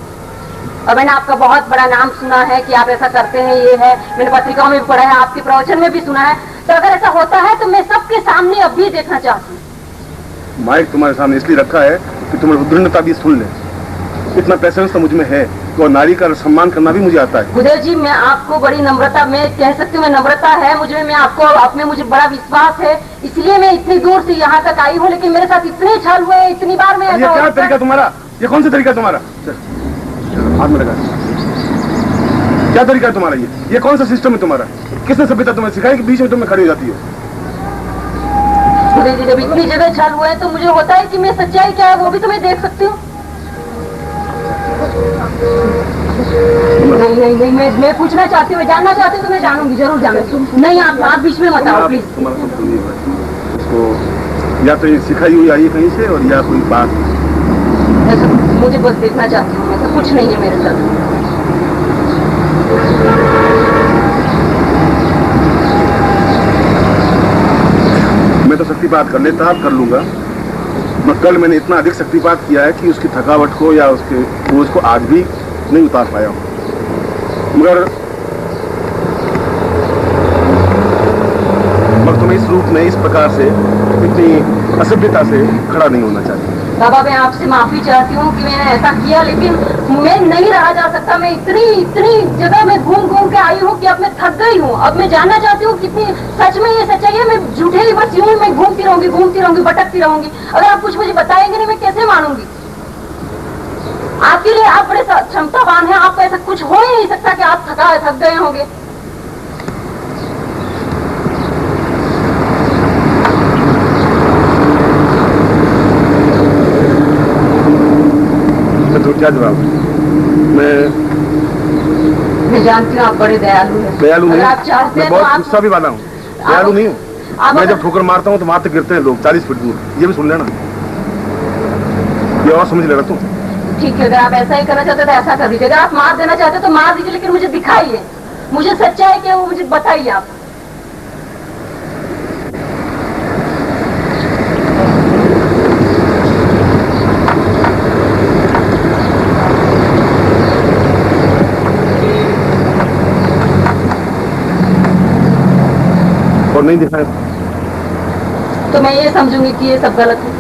और मैंने आपका बहुत बड़ा नाम सुना है कि आप ऐसा करते हैं, ये है, मैंने पत्रिकाओं में भी पढ़ा है, आपके प्रवचन में भी सुना है। तो अगर ऐसा होता है तो मैं सबके सामने अब भी देखना चाहती हूँ। माइक तुम्हारे सामने इसलिए रखा है कि तुम्हारी उद्दंडता भी सुन ले। इतना पैसेंस तो मुझ में है, तो नारी का सम्मान करना भी मुझे आता है। गुरुदेव जी, मैं आपको बड़ी नम्रता, मैं कह सकती हूँ, मैं नम्रता है मुझे, मैं आपको, आप में मुझे बड़ा विश्वास है, इसलिए मैं इतनी दूर से यहाँ तक आई हूँ। लेकिन मेरे साथ इतने छल हुए, इतनी बार मैं ये क्या तरीका तुम्हारा? ये कौन सा तरीका तुम्हारा? हाथ में लगा। क्या तरीका है तुम्हारा? ये कौन सा सिस्टम है तुम्हारा? किसने सभ्यता तुम्हें सिखाई कि बीच में तुम्हें खड़ी हो जाती हो? गुरुदेव जी, जब इतनी जगह छल हुए तो मुझे होता है कि मैं सच्चाई क्या है वो भी तो मैं देख सकती हूँ। नहीं, मैं पूछना चाहती हूँ, जानना चाहती हूँ तो मैं जानूंगी, जरूर जानूंगी। नहीं, आप बीच में मत आओ प्लीज। तुम्हारा सब सुनिए इसको, या तो ये सिखाई हुई आई कहीं से, और या कोई बात। मुझे बस देखना चाहती हूँ, ऐसा कुछ नहीं है मेरे साथ। मैं तो शक्तिपात कर लेता, अब कर लूंगा। मैं कल मैंने इतना अधिक शक्तिपात किया है कि उसकी थकावट को या उसके बोझ को आज भी नहीं उतार पाया हूँ। मगर तुम्हें इस रूप में, इस प्रकार से, इतनी असभ्यता से खड़ा नहीं होना चाहिए। बाबा, मैं आपसे माफी चाहती हूँ कि मैंने ऐसा किया, लेकिन मैं नहीं रहा जा सकता। मैं इतनी जगह में घूम घूम के आई हूँ कि अब मैं थक गई हूँ। अब मैं जानना चाहती हूँ कितनी सच में ये सच्चाई है। मैं झूठे ही बस यूं मैं घूमती रहूंगी, भटकती रहूंगी। अगर आप कुछ मुझे बताएंगे नहीं, मैं कैसे मानूंगी? आपके लिए आप बड़े क्षमतावान हैं, आपको ऐसा कुछ हो ही नहीं सकता कि आप थक गए होंगे। तो क्या जवाब? मैं जानती हूँ आप बड़े दयालु हैं। दयालु नहीं, आप चाहते मैं बहुत गुस्सा भी वाला हूँ। दयालु नहीं हूँ। मैं जब ठोकर मारता हूँ तो वहां तक गिरते हैं लोग 40 फीट दूर। ये भी सुन लेना, ये और समझ लेना तुम। ठीक है, अगर आप ऐसा ही करना चाहते तो ऐसा कर दीजिए। अगर आप मार देना चाहते तो मार दीजिए, लेकिन मुझे दिखाइए, मुझे सच्चाई क्या है वो मुझे बताइए आप। और नहीं दिखाया तो मैं ये समझूंगी कि ये सब गलत है।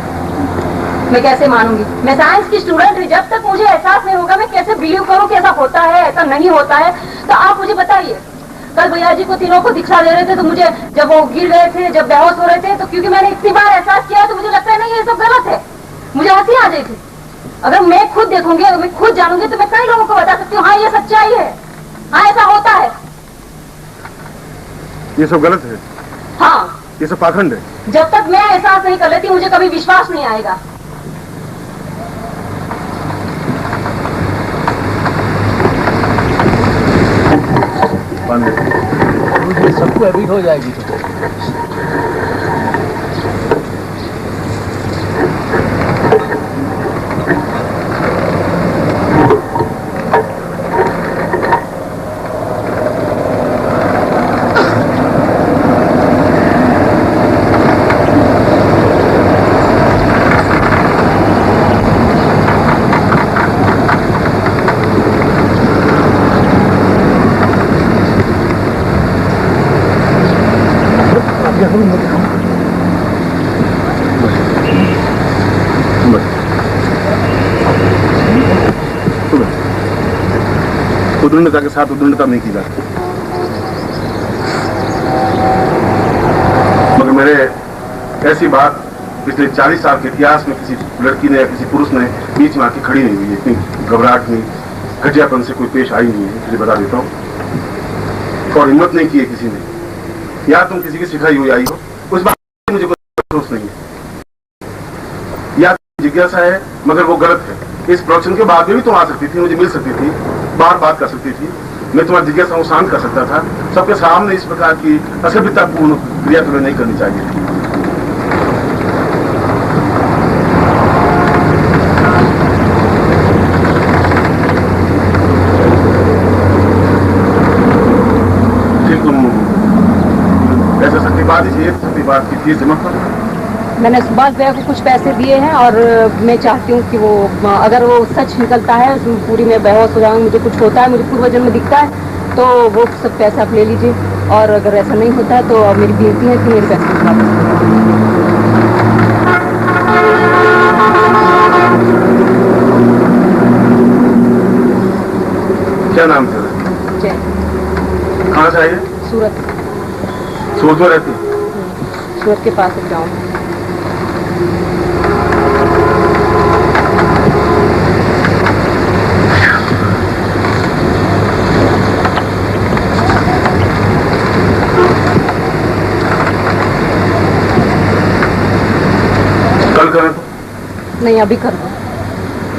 मैं कैसे मानूंगी? मैं साइंस की स्टूडेंट हूँ, जब तक मुझे एहसास नहीं होगा मैं कैसे बिलीव करूँ कि ऐसा होता है, ऐसा नहीं होता है। तो आप मुझे बताइए। कल भैया जी को तीनों को दीक्षा दे रहे थे, तो मुझे जब वो गिर गए थे, जब बेहोश हो रहे थे, तो क्योंकि मैंने इतनी बार एहसास किया तो मुझे लगता है नहीं ये सब गलत है। मुझे हंसी आ गई थी। अगर मैं खुद देखूंगी, अगर मैं खुद जानूंगी तो मैं कई लोगों को बता सकती हूँ हाँ ये सच्चाई है, हाँ ऐसा होता है। ये सब गलत है? हाँ, ये सब पाखंड है। जब तक मैं एहसास नहीं कर लेती मुझे कभी विश्वास नहीं आएगा। सबको एबिट हो जाएगी तो उद्दंडता के साथ उद्दंडता नहीं की जाती। मगर मेरे ऐसी बात पिछले 40 साल के इतिहास में किसी लड़की ने या किसी पुरुष ने बीच में आके खड़ी नहीं हुई, इतनी घबराहट नहीं, घटियापन से कोई पेश आई नहीं है, इसलिए बता देता हूँ। और हिम्मत नहीं की है किसी ने, या तुम किसी की सिखाई हुई आई हो, उस बात में मुझे कोई अफसोस नहीं है, या जिज्ञासा है मगर वो गलत है। इस प्रोडक्शन के बाद में भी तुम आ सकती थी, मुझे मिल सकती थी, बार बात कर सकती थी, मैं तुम्हारी जिज्ञासा को शांत कर सकता था। सबके सामने इस प्रकार की असभ्यतापूर्ण क्रिया तुम्हें नहीं करनी चाहिए थी। सत्यपात की फीस जमा कर। मैंने सुभाष भैया को कुछ पैसे दिए हैं और मैं चाहती हूँ कि वो अगर वो सच निकलता है उसमें पूरी मैं बेहोश हो जाऊँगी, मुझे कुछ होता है, मुझे पूर्व जन्म में दिखता है तो वो सब पैसा आप ले लीजिए, और अगर ऐसा नहीं होता है तो अब मेरी बेनती है कि मेरे पैसे वापस। क्या नाम था? जय। कहाँ से आई है? सूरत। सूरत में रहती है? सूरत के पास एक गाँव है। कल करें तो? नहीं, अभी कर दो।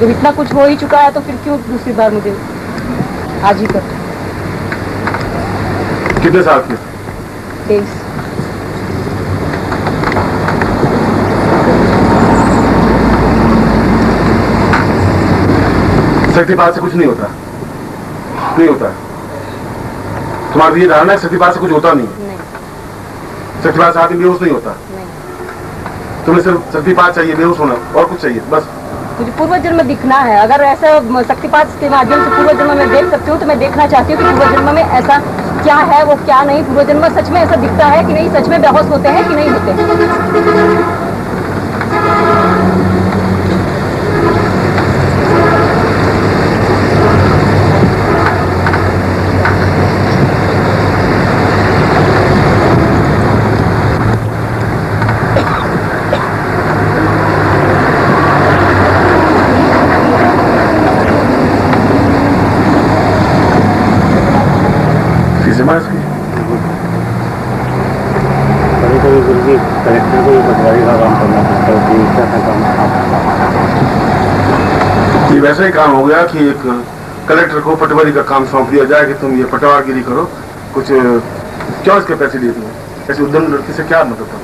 जब इतना कुछ हो ही चुका है तो फिर क्यों दूसरी बार मुझे आज ही कर दो। कितने साल की? 23। शक्तिपात से कुछ नहीं होता, नहीं होता। तुम्हारी ये धारणा है शक्तिपात से कुछ होता नहीं। शक्तिपात से आदमी बेहोश नहीं होता। तुम्हें सिर्फ शक्तिपात चाहिए, बेहोश होना, और कुछ चाहिए बस? मुझे पूर्व जन्म दिखना है। अगर ऐसा शक्तिपात के माध्यम से पूर्व जन्म में देख सकती हूँ तो मैं देखना चाहती हूँ कि पूर्व जन्म में ऐसा क्या है, वो क्या नहीं। पूर्व जन्म में सच में ऐसा दिखता है कि नहीं, सच में बेहोश होते हैं कि नहीं होते। कभी गुरु जी कलेक्टर को पटवारी का काम करना पड़ता है, क्या था काम? ये वैसा ही काम हो गया कि एक कलेक्टर को पटवारी का काम सौंप दिया जाए कि तुम ये पटवारगिरी करो, कुछ क्यों इसके पैसे लिए तुमने? ऐसे उद्यम लड़की से क्या मतलब था?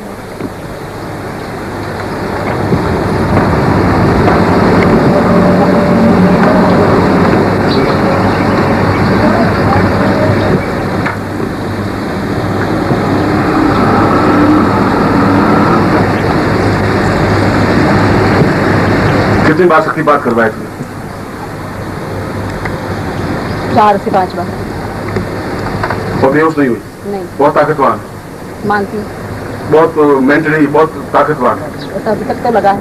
कितनी बार सख्ती बात करवाए थे? 4 से 5 बार। और बेहोश नहीं हुई? नहीं। बहुत ताकतवान? मानती हूँ। बहुत मेंटली बहुत ताकतवान? अभी तक तो लगा है।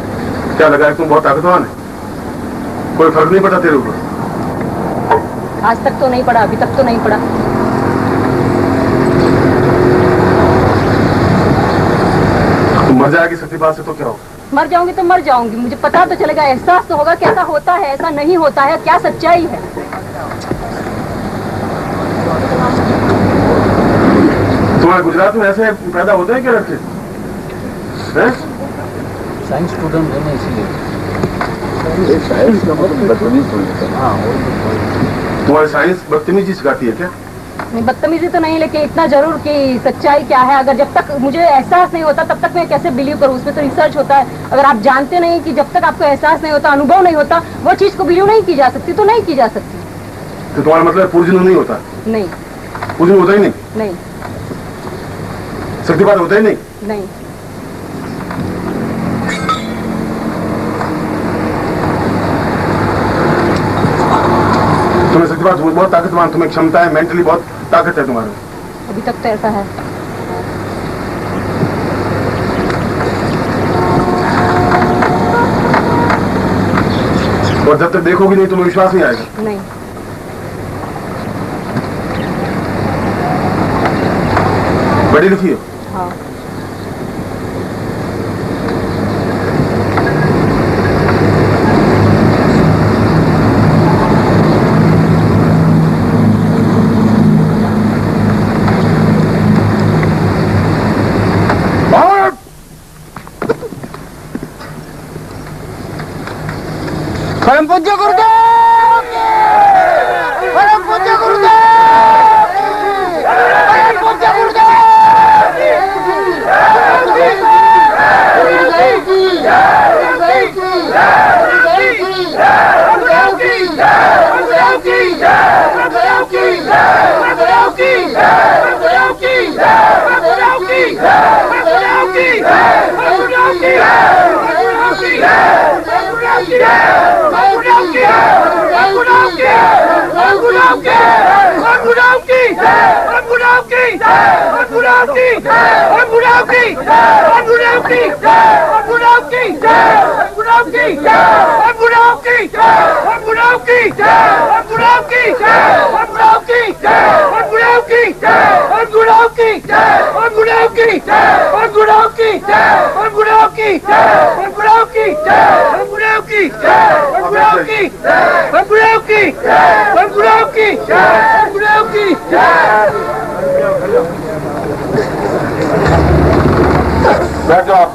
क्या लगा है? तुम बहुत ताकतवान है? कोई फर्क नहीं पड़ा तेरे ऊपर? आज तक तो नहीं पड़ा, अभी तक तो नहीं पड़ा। तुम मर जाएगी सत्यपात से तो क्या होगा? मर जाऊंगी तो मर जाऊंगी, मुझे पता तो चलेगा, एहसास तो होगा कि ऐसा होता है, ऐसा नहीं होता है, क्या सच्चाई है। तुम्हारे गुजरात में ऐसे पैदा होते हैं क्या लड़के? साइंस स्टूडेंट है ना, इसलिए। हाँ, तुम्हारी साइंस बदतमीजी सिखाती है क्या? बदतमीजी तो नहीं, लेकिन इतना जरूर कि सच्चाई क्या है। अगर जब तक मुझे एहसास नहीं होता तब तक मैं कैसे बिलीव करूँ? उसमें तो रिसर्च होता है। अगर आप जानते नहीं कि जब तक आपको एहसास नहीं होता, अनुभव नहीं होता, वो चीज को बिलीव नहीं की जा सकती, तो नहीं की जा सकती। तो तुम्हारा मतलब पूर्वजन्म नहीं होता? नहीं। पूर्वजन्म होता ही नहीं? नहीं। शक्तिपात होता ही नहीं? नहीं। तुम्हें शक्तिपात बहुत ताकतवान, तुम्हें क्षमता है, मेंटली बहुत ताकत है तुम्हारे। अभी तक तो ऐसा है। और जब तक देखोगी नहीं तुम्हें विश्वास नहीं आएगा? नहीं। बड़ी लिखी हो? हाँ। परम पूज्य गुरुदेव की! परम पूज्य गुरुदेव की! परम पूज्य गुरुदेव की! गुरुदेव की! गुरुदेव की! गुरुदेव की! गुरुदेव की! गुरुदेव की! गुरुदेव की! गुरुदेव की! गुरुदेव की! गुरुदेव की! गुरुदेव की! गुरुदेव की! बैठ जाओ,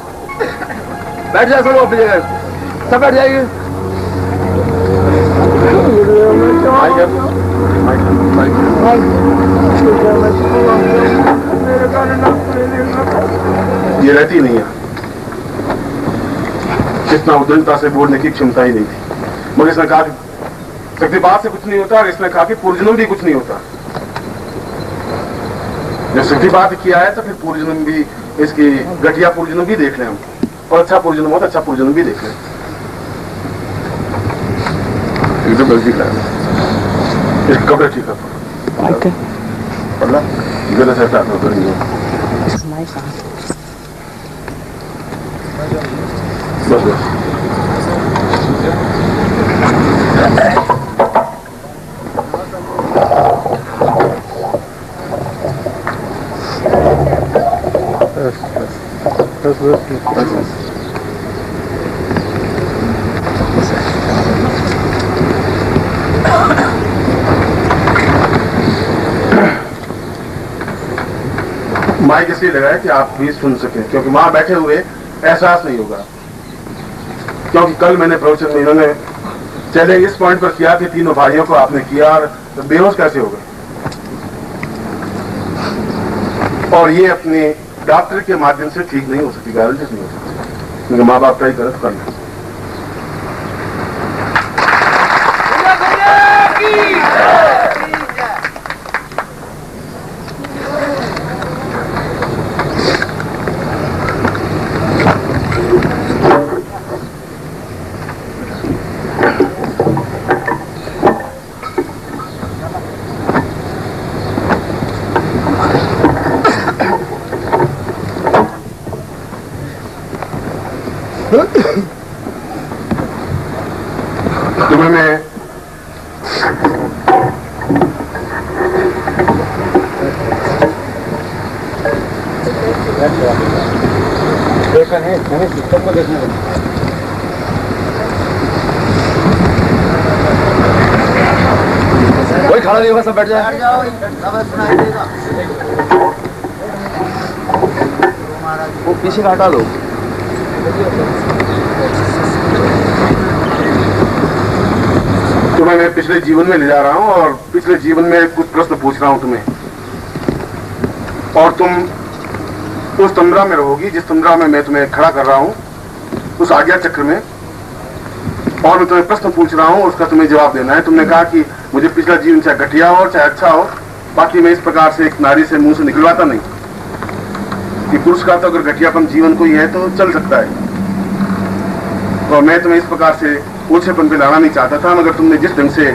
बैठ जाओ सब अपनी जगह, सब बैठ जाइए। ये रहती नहीं है, इतना उद्दंडता से बोलने की क्षमता ही नहीं थी। मगर इसने कहा कि शक्तिपात से कुछ नहीं होता, और इसने कहा कि पूर्वजन्म भी कुछ नहीं होता। जब शक्तिपात किया है तो फिर पूर्वजन्म भी, इसकी घटिया पूर्वजन्म भी देख लें हम, और अच्छा पूर्वजन्म हो तो अच्छा पूर्वजन्म भी देख लें। एकदम गलती कर कपड़े ठीक है पढ़ला गलत है था तो नहीं बस बस माइक इसलिए लगाया कि आप भी सुन सकें, क्योंकि वहां बैठे हुए एहसास नहीं होगा। क्योंकि कल मैंने प्रवचन में इन्होंने चले इस पॉइंट पर किया कि तीनों भाइयों को आपने किया और बेहोश कैसे हो गए, और ये अपने डॉक्टर के माध्यम से ठीक नहीं हो सकती, गारंटी नहीं हो सकती, क्योंकि माँ बाप का ही गलत करना। तुम्हें मैं देखा है, मैंने सिस्टम को देखने कोई खड़ा नहीं होगा, सब बैठ जाए। वो पीछे हटा दो। तुम्हें मैं पिछले जीवन में ले जा रहा हूं, और पिछले जीवन में कुछ प्रश्न पूछ रहा हूं तुम्हें, और तुम उस तंद्रा में रहोगी जिस तंद्रा में मैं तुम्हें खड़ा कर रहा हूं, उस आज्ञा चक्र में, और मैं तुम्हें प्रश्न पूछ रहा हूं, उसका तुम्हें जवाब देना है। तुमने कहा कि मुझे पिछला जीवन चाहे घटिया हो चाहे अच्छा हो, बाकी मैं इस प्रकार से एक नारी से मुंह से निकलवाता नहीं कि पुरुष का तो अगर घटियापन जीवन को ही है तो चल सकता है, और मैं तुम्हें इस प्रकार से ओछेपन पे लाना नहीं चाहता था। मगर तुमने जिस ढंग से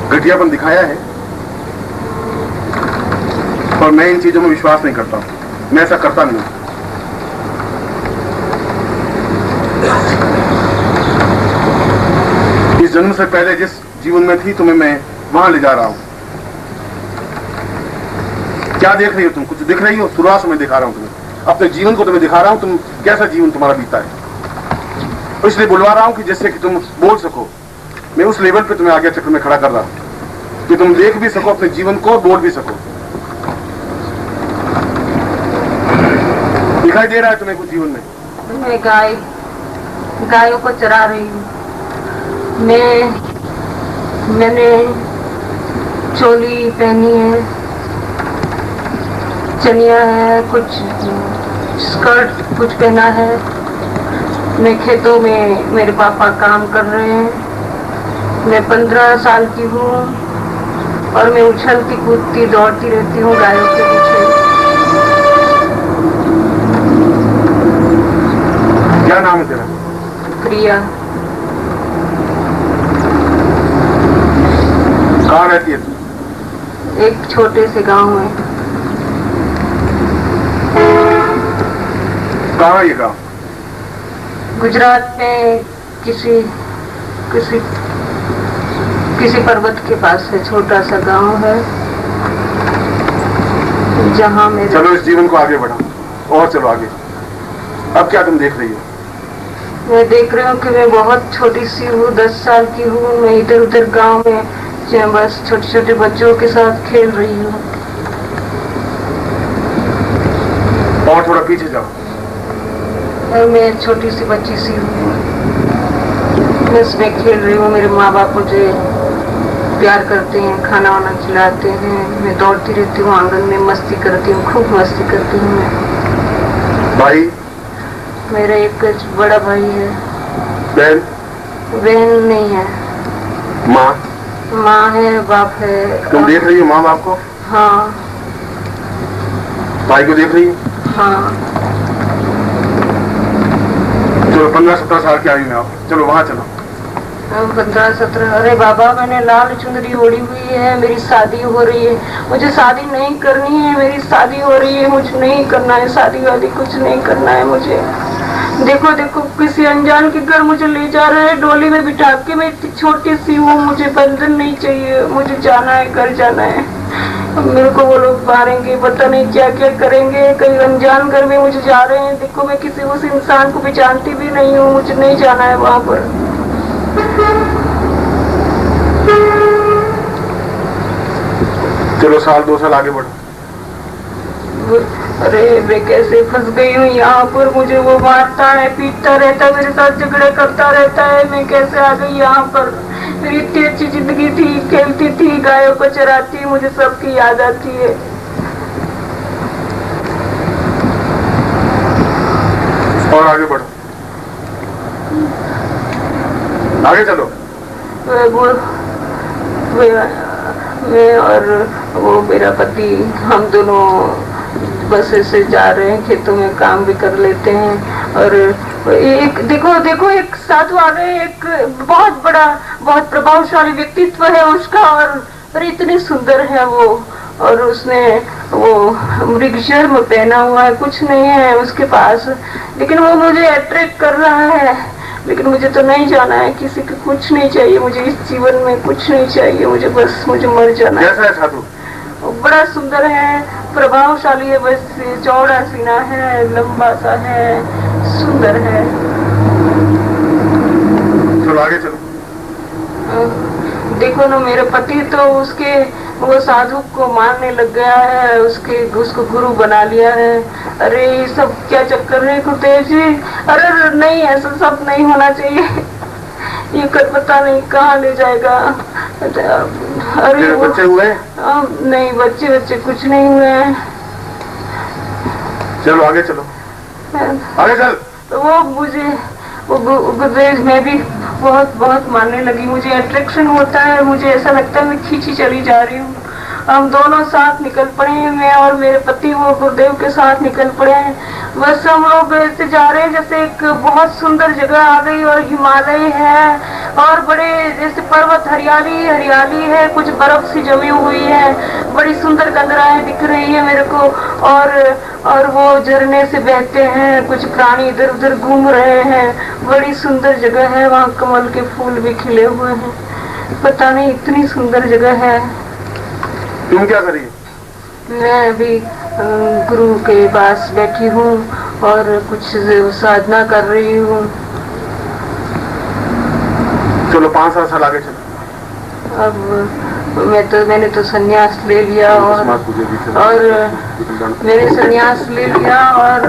घटियापन दिखाया है, और मैं इन चीजों में विश्वास नहीं करता हूं, मैं ऐसा करता नहीं। इस जन्म से पहले जिस जीवन में थी तुम्हें मैं वहां ले जा रहा हूं। क्या देख रही हो तुम? कुछ दिख रही हो? शुरुआत से मैं दिखा रहा हूँ तुम्हें, अपने जीवन को तुम्हें दिखा रहा हूँ, तुम कैसा जीवन तुम्हारा बीता है, इसलिए बुलवा रहा हूँ कि जिससे कि तुम बोल सको। मैं उस लेवल पे तुम्हें आगे चक्र में खड़ा कर रहा हूँ कि तुम देख भी सको अपने जीवन को, बोल भी सको। दिखाई दे रहा है तुम्हें कुछ जीवन में? मैं गायों को चरा रही हूँ। मैंने चोली पहनी है, चनिया है, कुछ स्कर्ट कुछ पहना है। मैं खेतों में मेरे पापा काम कर रहे हैं। मैं 15 साल की हूँ और मैं उछलती कूदती दौड़ती रहती हूँ गायों के पीछे। क्या नाम है तेरा? प्रिया। कहाँ रहती है तू? एक छोटे से गांव में। कहाँ ये गाँव? गुजरात में किसी पर्वत के पास है, छोटा सा गांव है जहाँ मेरे। चलो इस जीवन को आगे बढ़ाओ और चलो आगे। अब क्या तुम देख रही हो? मैं देख रही हूँ कि मैं बहुत छोटी सी हूँ, 10 साल की हूँ। मैं इधर उधर गांव में बस छोटे छोटे बच्चों के साथ खेल रही हूँ। और थोड़ा पीछे जाओ। और मैं छोटी सी बच्ची सी हूँ, मैं इसमें खेल रही हूँ। मेरे माँ बाप मुझे प्यार करते हैं, खाना वाना खिलाते हैं। मैं दौड़ती रहती हूँ आंगन में, मस्ती करती हूँ, खूब मस्ती करती हूँ मैं। भाई? मेरा एक बड़ा भाई है। बहन? बहन नहीं है। माँ? माँ है, बाप है। तुम देख रही हो माँ बाप को? हाँ। भाई को देख रही हो? हाँ। चलो 15-17 साल की आयु में आओ, चलो वहाँ चलो। 15-17? अरे बाबा, मैंने लाल चुंदरी ओढ़ी हुई है, मेरी शादी हो रही है। मुझे शादी नहीं करनी है, मेरी शादी हो रही है, मुझे नहीं करना है शादी वादी, कुछ नहीं करना है मुझे। देखो देखो, किसी अनजान के घर मुझे ले जा रहे हैं डोली में बिठा के। मैं इतनी छोटी सी हूँ, मुझे बंधन नहीं चाहिए, मुझे जाना है, घर जाना है। मेरे को वो लोग मारेंगे, पता नहीं क्या क्या करेंगे। कहीं अनजान घर में मुझे जा रहे हैं। देखो, मैं किसी उस इंसान को भी जानती भी नहीं हूँ, मुझे नहीं जाना है वहाँ पर। चलो 1-2 साल आगे बढ़ो। अरे मैं कैसे फंस गई हूँ यहाँ पर। मुझे वो मारता है, पीटता रहता है, मेरे साथ झगड़े करता रहता है। मैं कैसे आ गई यहाँ पर? मेरी इतनी अच्छी जिंदगी थी, खेलती थी, गायों को चराती, मुझे सबकी याद आती है। और आगे बढ़ो, आगे चलो। मैं और वो मेरा पति, हम दोनों बस से जा रहे हैं, खेतों में काम भी कर लेते हैं। और एक देखो एक साधु आ गए, एक बहुत बड़ा, बहुत प्रभावशाली व्यक्तित्व है उसका। और इतने सुंदर है वो, और उसने वो मृगशर्म पहना हुआ है, कुछ नहीं है उसके पास, लेकिन वो मुझे अट्रैक्ट कर रहा है। लेकिन मुझे तो नहीं जाना है, किसी को कुछ नहीं चाहिए मुझे इस जीवन में, कुछ नहीं चाहिए मुझे, बस मुझे मर जाना है। कैसा है साधु? बड़ा सुंदर है, प्रभावशाली है, बस चौड़ा सीना है, लंबा सा है, सुंदर है। चलो आगे चलो। देखो ना, मेरे पति तो उसके वो साधु को मारने लग गया है, उसको गुरु बना लिया है। अरे ये सब क्या चक्कर है गुरुदेव जी? अरे नहीं, ऐसा सब नहीं होना चाहिए। ये कर पता नहीं कहाँ ले जाएगा। अरे बच्चे हुए? नहीं, बच्चे कुछ नहीं हुए हैं। चलो आगे चलो, आगे चल। तो वो मुझे गुरुदेव में भी बहुत मारने लगी, मुझे अट्रैक्शन होता है, मुझे ऐसा लगता है मैं खींची चली जा रही हूँ। हम दोनों साथ निकल पड़े हैं, मैं और मेरे पति वो गुरुदेव के साथ निकल पड़े हैं। बस हम लोग ऐसे जा रहे हैं जैसे एक बहुत सुंदर जगह आ गई और हिमालय है और बड़े जैसे पर्वत, हरियाली है, कुछ बर्फ सी जमी हुई है, बड़ी सुंदर गंगराएं दिख रही है मेरे को। और वो झरने से बहते हैं, कुछ प्राणी इधर उधर घूम रहे हैं, बड़ी सुंदर जगह है। वहाँ कमल के फूल भी खिले हुए हैं, पता नहीं इतनी सुंदर जगह है। तुम क्या करिए? मैं अभी गुरु के पास बैठी हूँ और कुछ साधना कर रही हूँ। चलो 5 साल आगे चलो। अब मैंने तो संन्यास ले लिया और मैंने संन्यास ले लिया और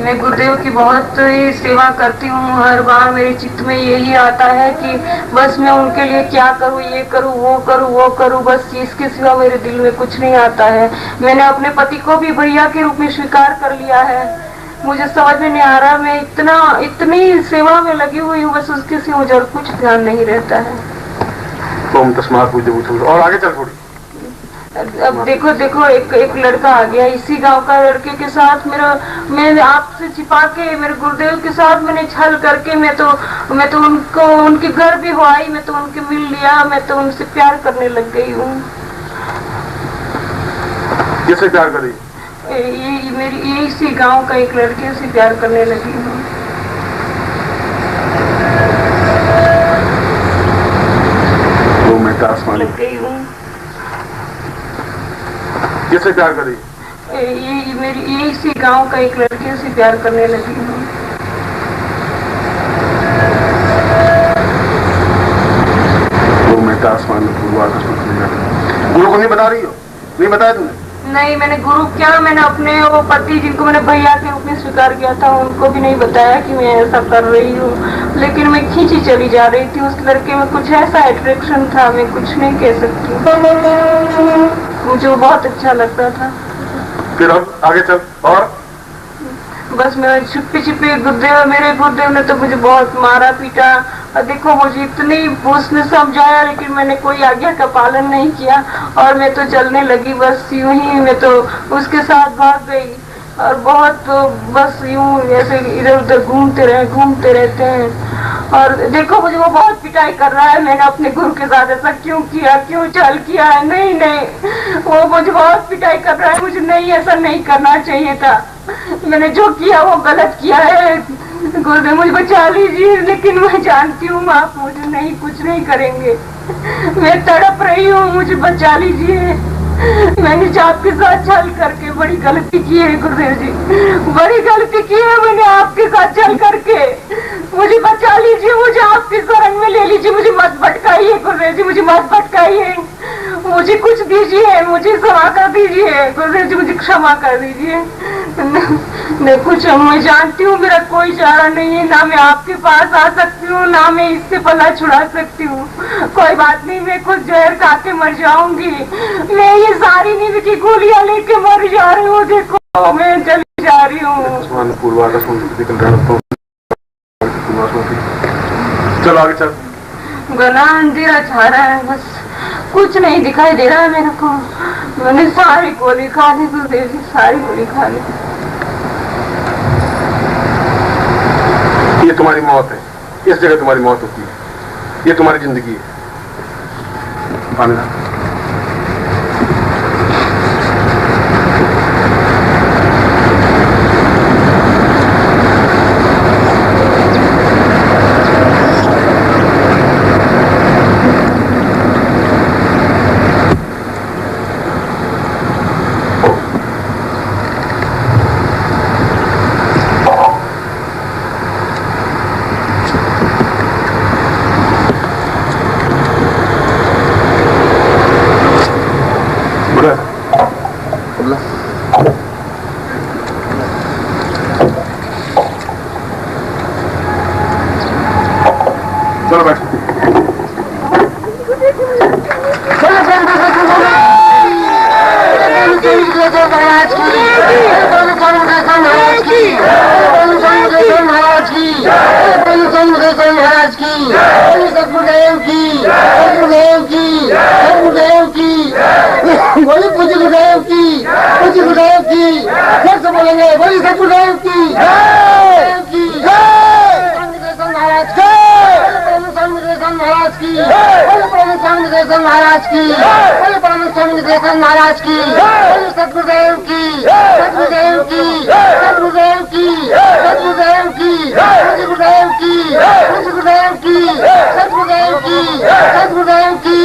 मैं गुरुदेव की बहुत ही सेवा करती हूँ। हर बार मेरे चित्त में यही आता है कि बस मैं उनके लिए क्या करूँ, ये करूँ, वो करूँ, वो करूँ, बस इसके सिवा मेरे दिल में कुछ नहीं आता है। मैंने अपने पति को भी भैया के रूप में स्वीकार कर लिया है। मुझे समझ में नहीं आ रहा, मैं इतनी सेवा में लगी हुई हूँ, बस उसके सिवा मुझे और कुछ ध्यान नहीं रहता है। और आगे चल थोड़ी। अब देखो एक लड़का आ गया इसी गांव का, लड़के के साथ मैं आपसे छिपा के मेरे गुरुदेव के साथ मैंने छल करके मैं तो उनको उनके घर भी हो आई, मैं तो उनके मिल लिया, मैं तो उनसे प्यार करने लग गई हूँ। किससे प्यार कर रही? ये इसी गांव का एक लड़के से प्यार करने लगी हूँ। लग गई हूँ। किससे प्यार कर रही? ये इसी गांव का एक लड़के से प्यार करने लगी हूँ। आसमान में गुरु को नहीं बता रही हो? नहीं बताया तुमने? नहीं, मैंने गुरु क्या, मैंने अपने वो पति जिनको मैंने भैया के रूप में स्वीकार किया था उनको भी नहीं बताया कि मैं ऐसा कर रही हूँ। लेकिन मैं खींची चली जा रही थी, उस लड़के में कुछ ऐसा अट्रैक्शन था, मैं कुछ नहीं कह सकती, मुझे वो बहुत अच्छा लगता था। फिर अब आगे चल। और बस मैं छिपे मेरे गुरुदेव ने तो मुझे बहुत मारा पीटा। देखो मुझे उसने समझाया लेकिन मैंने कोई आज्ञा का पालन नहीं किया और मैं तो चलने लगी, बस यूं ही मैं तो उसके साथ भाग गई और बहुत बस यूं ऐसे इधर उधर घूमते रहते हैं। और देखो मुझे वो बहुत पिटाई कर रहा है, मैंने अपने गुरु के साथ ऐसा क्यों किया, क्यों छल किया है। नहीं, वो मुझे बहुत पिटाई कर रहा है, मुझे नहीं ऐसा नहीं करना चाहिए था, मैंने जो किया वो गलत किया है। गुरुदेव मुझे बचा लीजिए, लेकिन मैं जानती हूँ आप मुझे नहीं कुछ नहीं करेंगे, मैं तड़प रही हूँ, मुझे बचा लीजिए। मैंने आपके साथ छल करके बड़ी गलती की है गुरुदेव जी, बड़ी गलती की है मैंने आपके साथ छल करके, मुझे बचा लीजिए, मुझे आपके शरण में ले लीजिए, मुझे मत भटकाइए गुरुदेव जी, मुझे मत भटकाइए, मुझे कुछ दीजिए, मुझे क्षमा कर दीजिए गुरुदेव जी, मुझे क्षमा कर दीजिए। मैं कुछ मैं जानती हूँ मेरा कोई चारा नहीं है, ना मैं आपके पास आ सकती हूँ, ना मैं इससे पला छुड़ा सकती हूँ। कोई बात नहीं, मैं कुछ जहर खा के मर जाऊंगी, मैं ये सारी नींद की गोलियां लेके मर जा रही हूँ, देखो मैं चली जा रही हूँ। चलो आगे चल। गला अंधेरा छा रहा है, बस कुछ नहीं दिखाई दे रहा है मेरे को। मैंने सारी गोली खा ली गुरुदेव जी, सारी गोली खा ली। ये तुम्हारी मौत है, इस जगह तुम्हारी मौत होती है, ये तुम्हारी जिंदगी है। चलो बैठ। महाराज की, सतगुरुदेव की, सतगुरुदेव की, सतगुरुदेव की, बोली पूज्य गुरुदेव की, पूज्य गुरुदेव की, फिर से बोलेंगे बोली सतगुरुदेव की, महाराज की, महाराज की, महाराज की, महाराज की, सतगुरुदेव की, सतगुरुदेव की, सतगुरुदेव की, सतगुरुदेव की, सतगुरुदेव की, सतगुरुदेव की, सतगुरुदेव की, सतगुरुदेव की,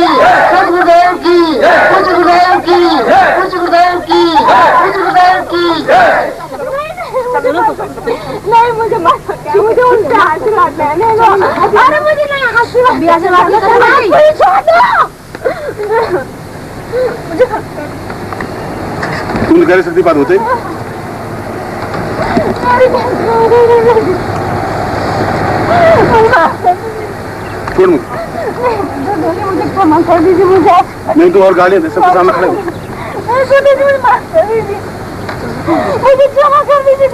सतगुरुदेव की, सतगुरुदेव की, सतगुरुदेव की, मुझे उनसे आशीर्वाद लेने दो। अरे मुझे नहीं आशीर्वाद छोड़ दो। तुम कह सकती बात होते छोड़ मुझे क्षमा कर दीजिए। मुझे नहीं तो और गालियां दे सबके सामने खड़े मुझे क्षमा कर दीजिए।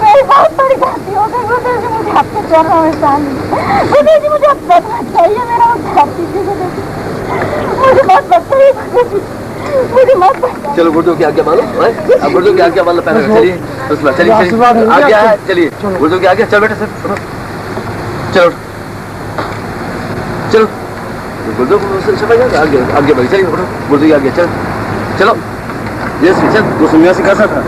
मेरी बहुत बड़ी गलती हो गई। मुझे आपके चरणों में शामिल मुझे अब बचना चाहिए। मेरा मुझे बहुत बच्चा मुझे मत। चलो गुड्डू की आज्ञा मानो। अब गुड्डू की आज्ञा मानो पहले। चलिए चलिए आज्ञा है। चलिए गुड्डू की आज्ञा। चल बेटे सर चलो चलो गुड्डू समझ आगे आगे बढ़ी। चलिए गुड्डू की आज्ञा। चल चलो ये चल तो सन्यासी कैसा था?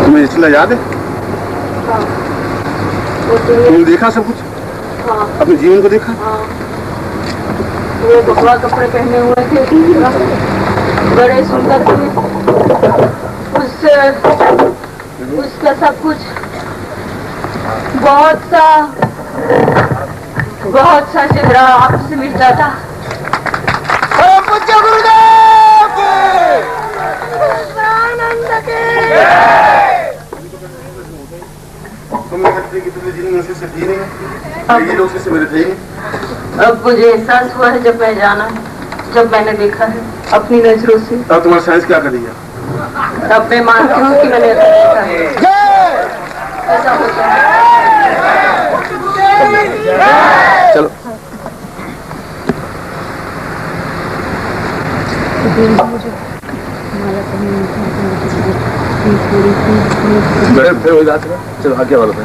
तुम्हें इसलिए याद है? तुमने देखा सब कुछ? अपने जीवन को देखा? वो भगवा कपड़े पहने हुए थे, बड़े सुंदर थे। उसका सब कुछ बहुत सा चेहरा आपसे मिल जाता। तुमने कहते कि तुमने जीवन में से दी नहीं, ये लोग से मेरे थे। अब मुझे एहसास हुआ है जब मैं जाना, जब मैंने देखा है अपनी नजरों से। अब तुम्हारा साइंस क्या करेगा? अब मैं मानती हूँ कि मैंने देखा है। ऐसा होता है। चलो फिर वही बात है। चलो आगे वाला की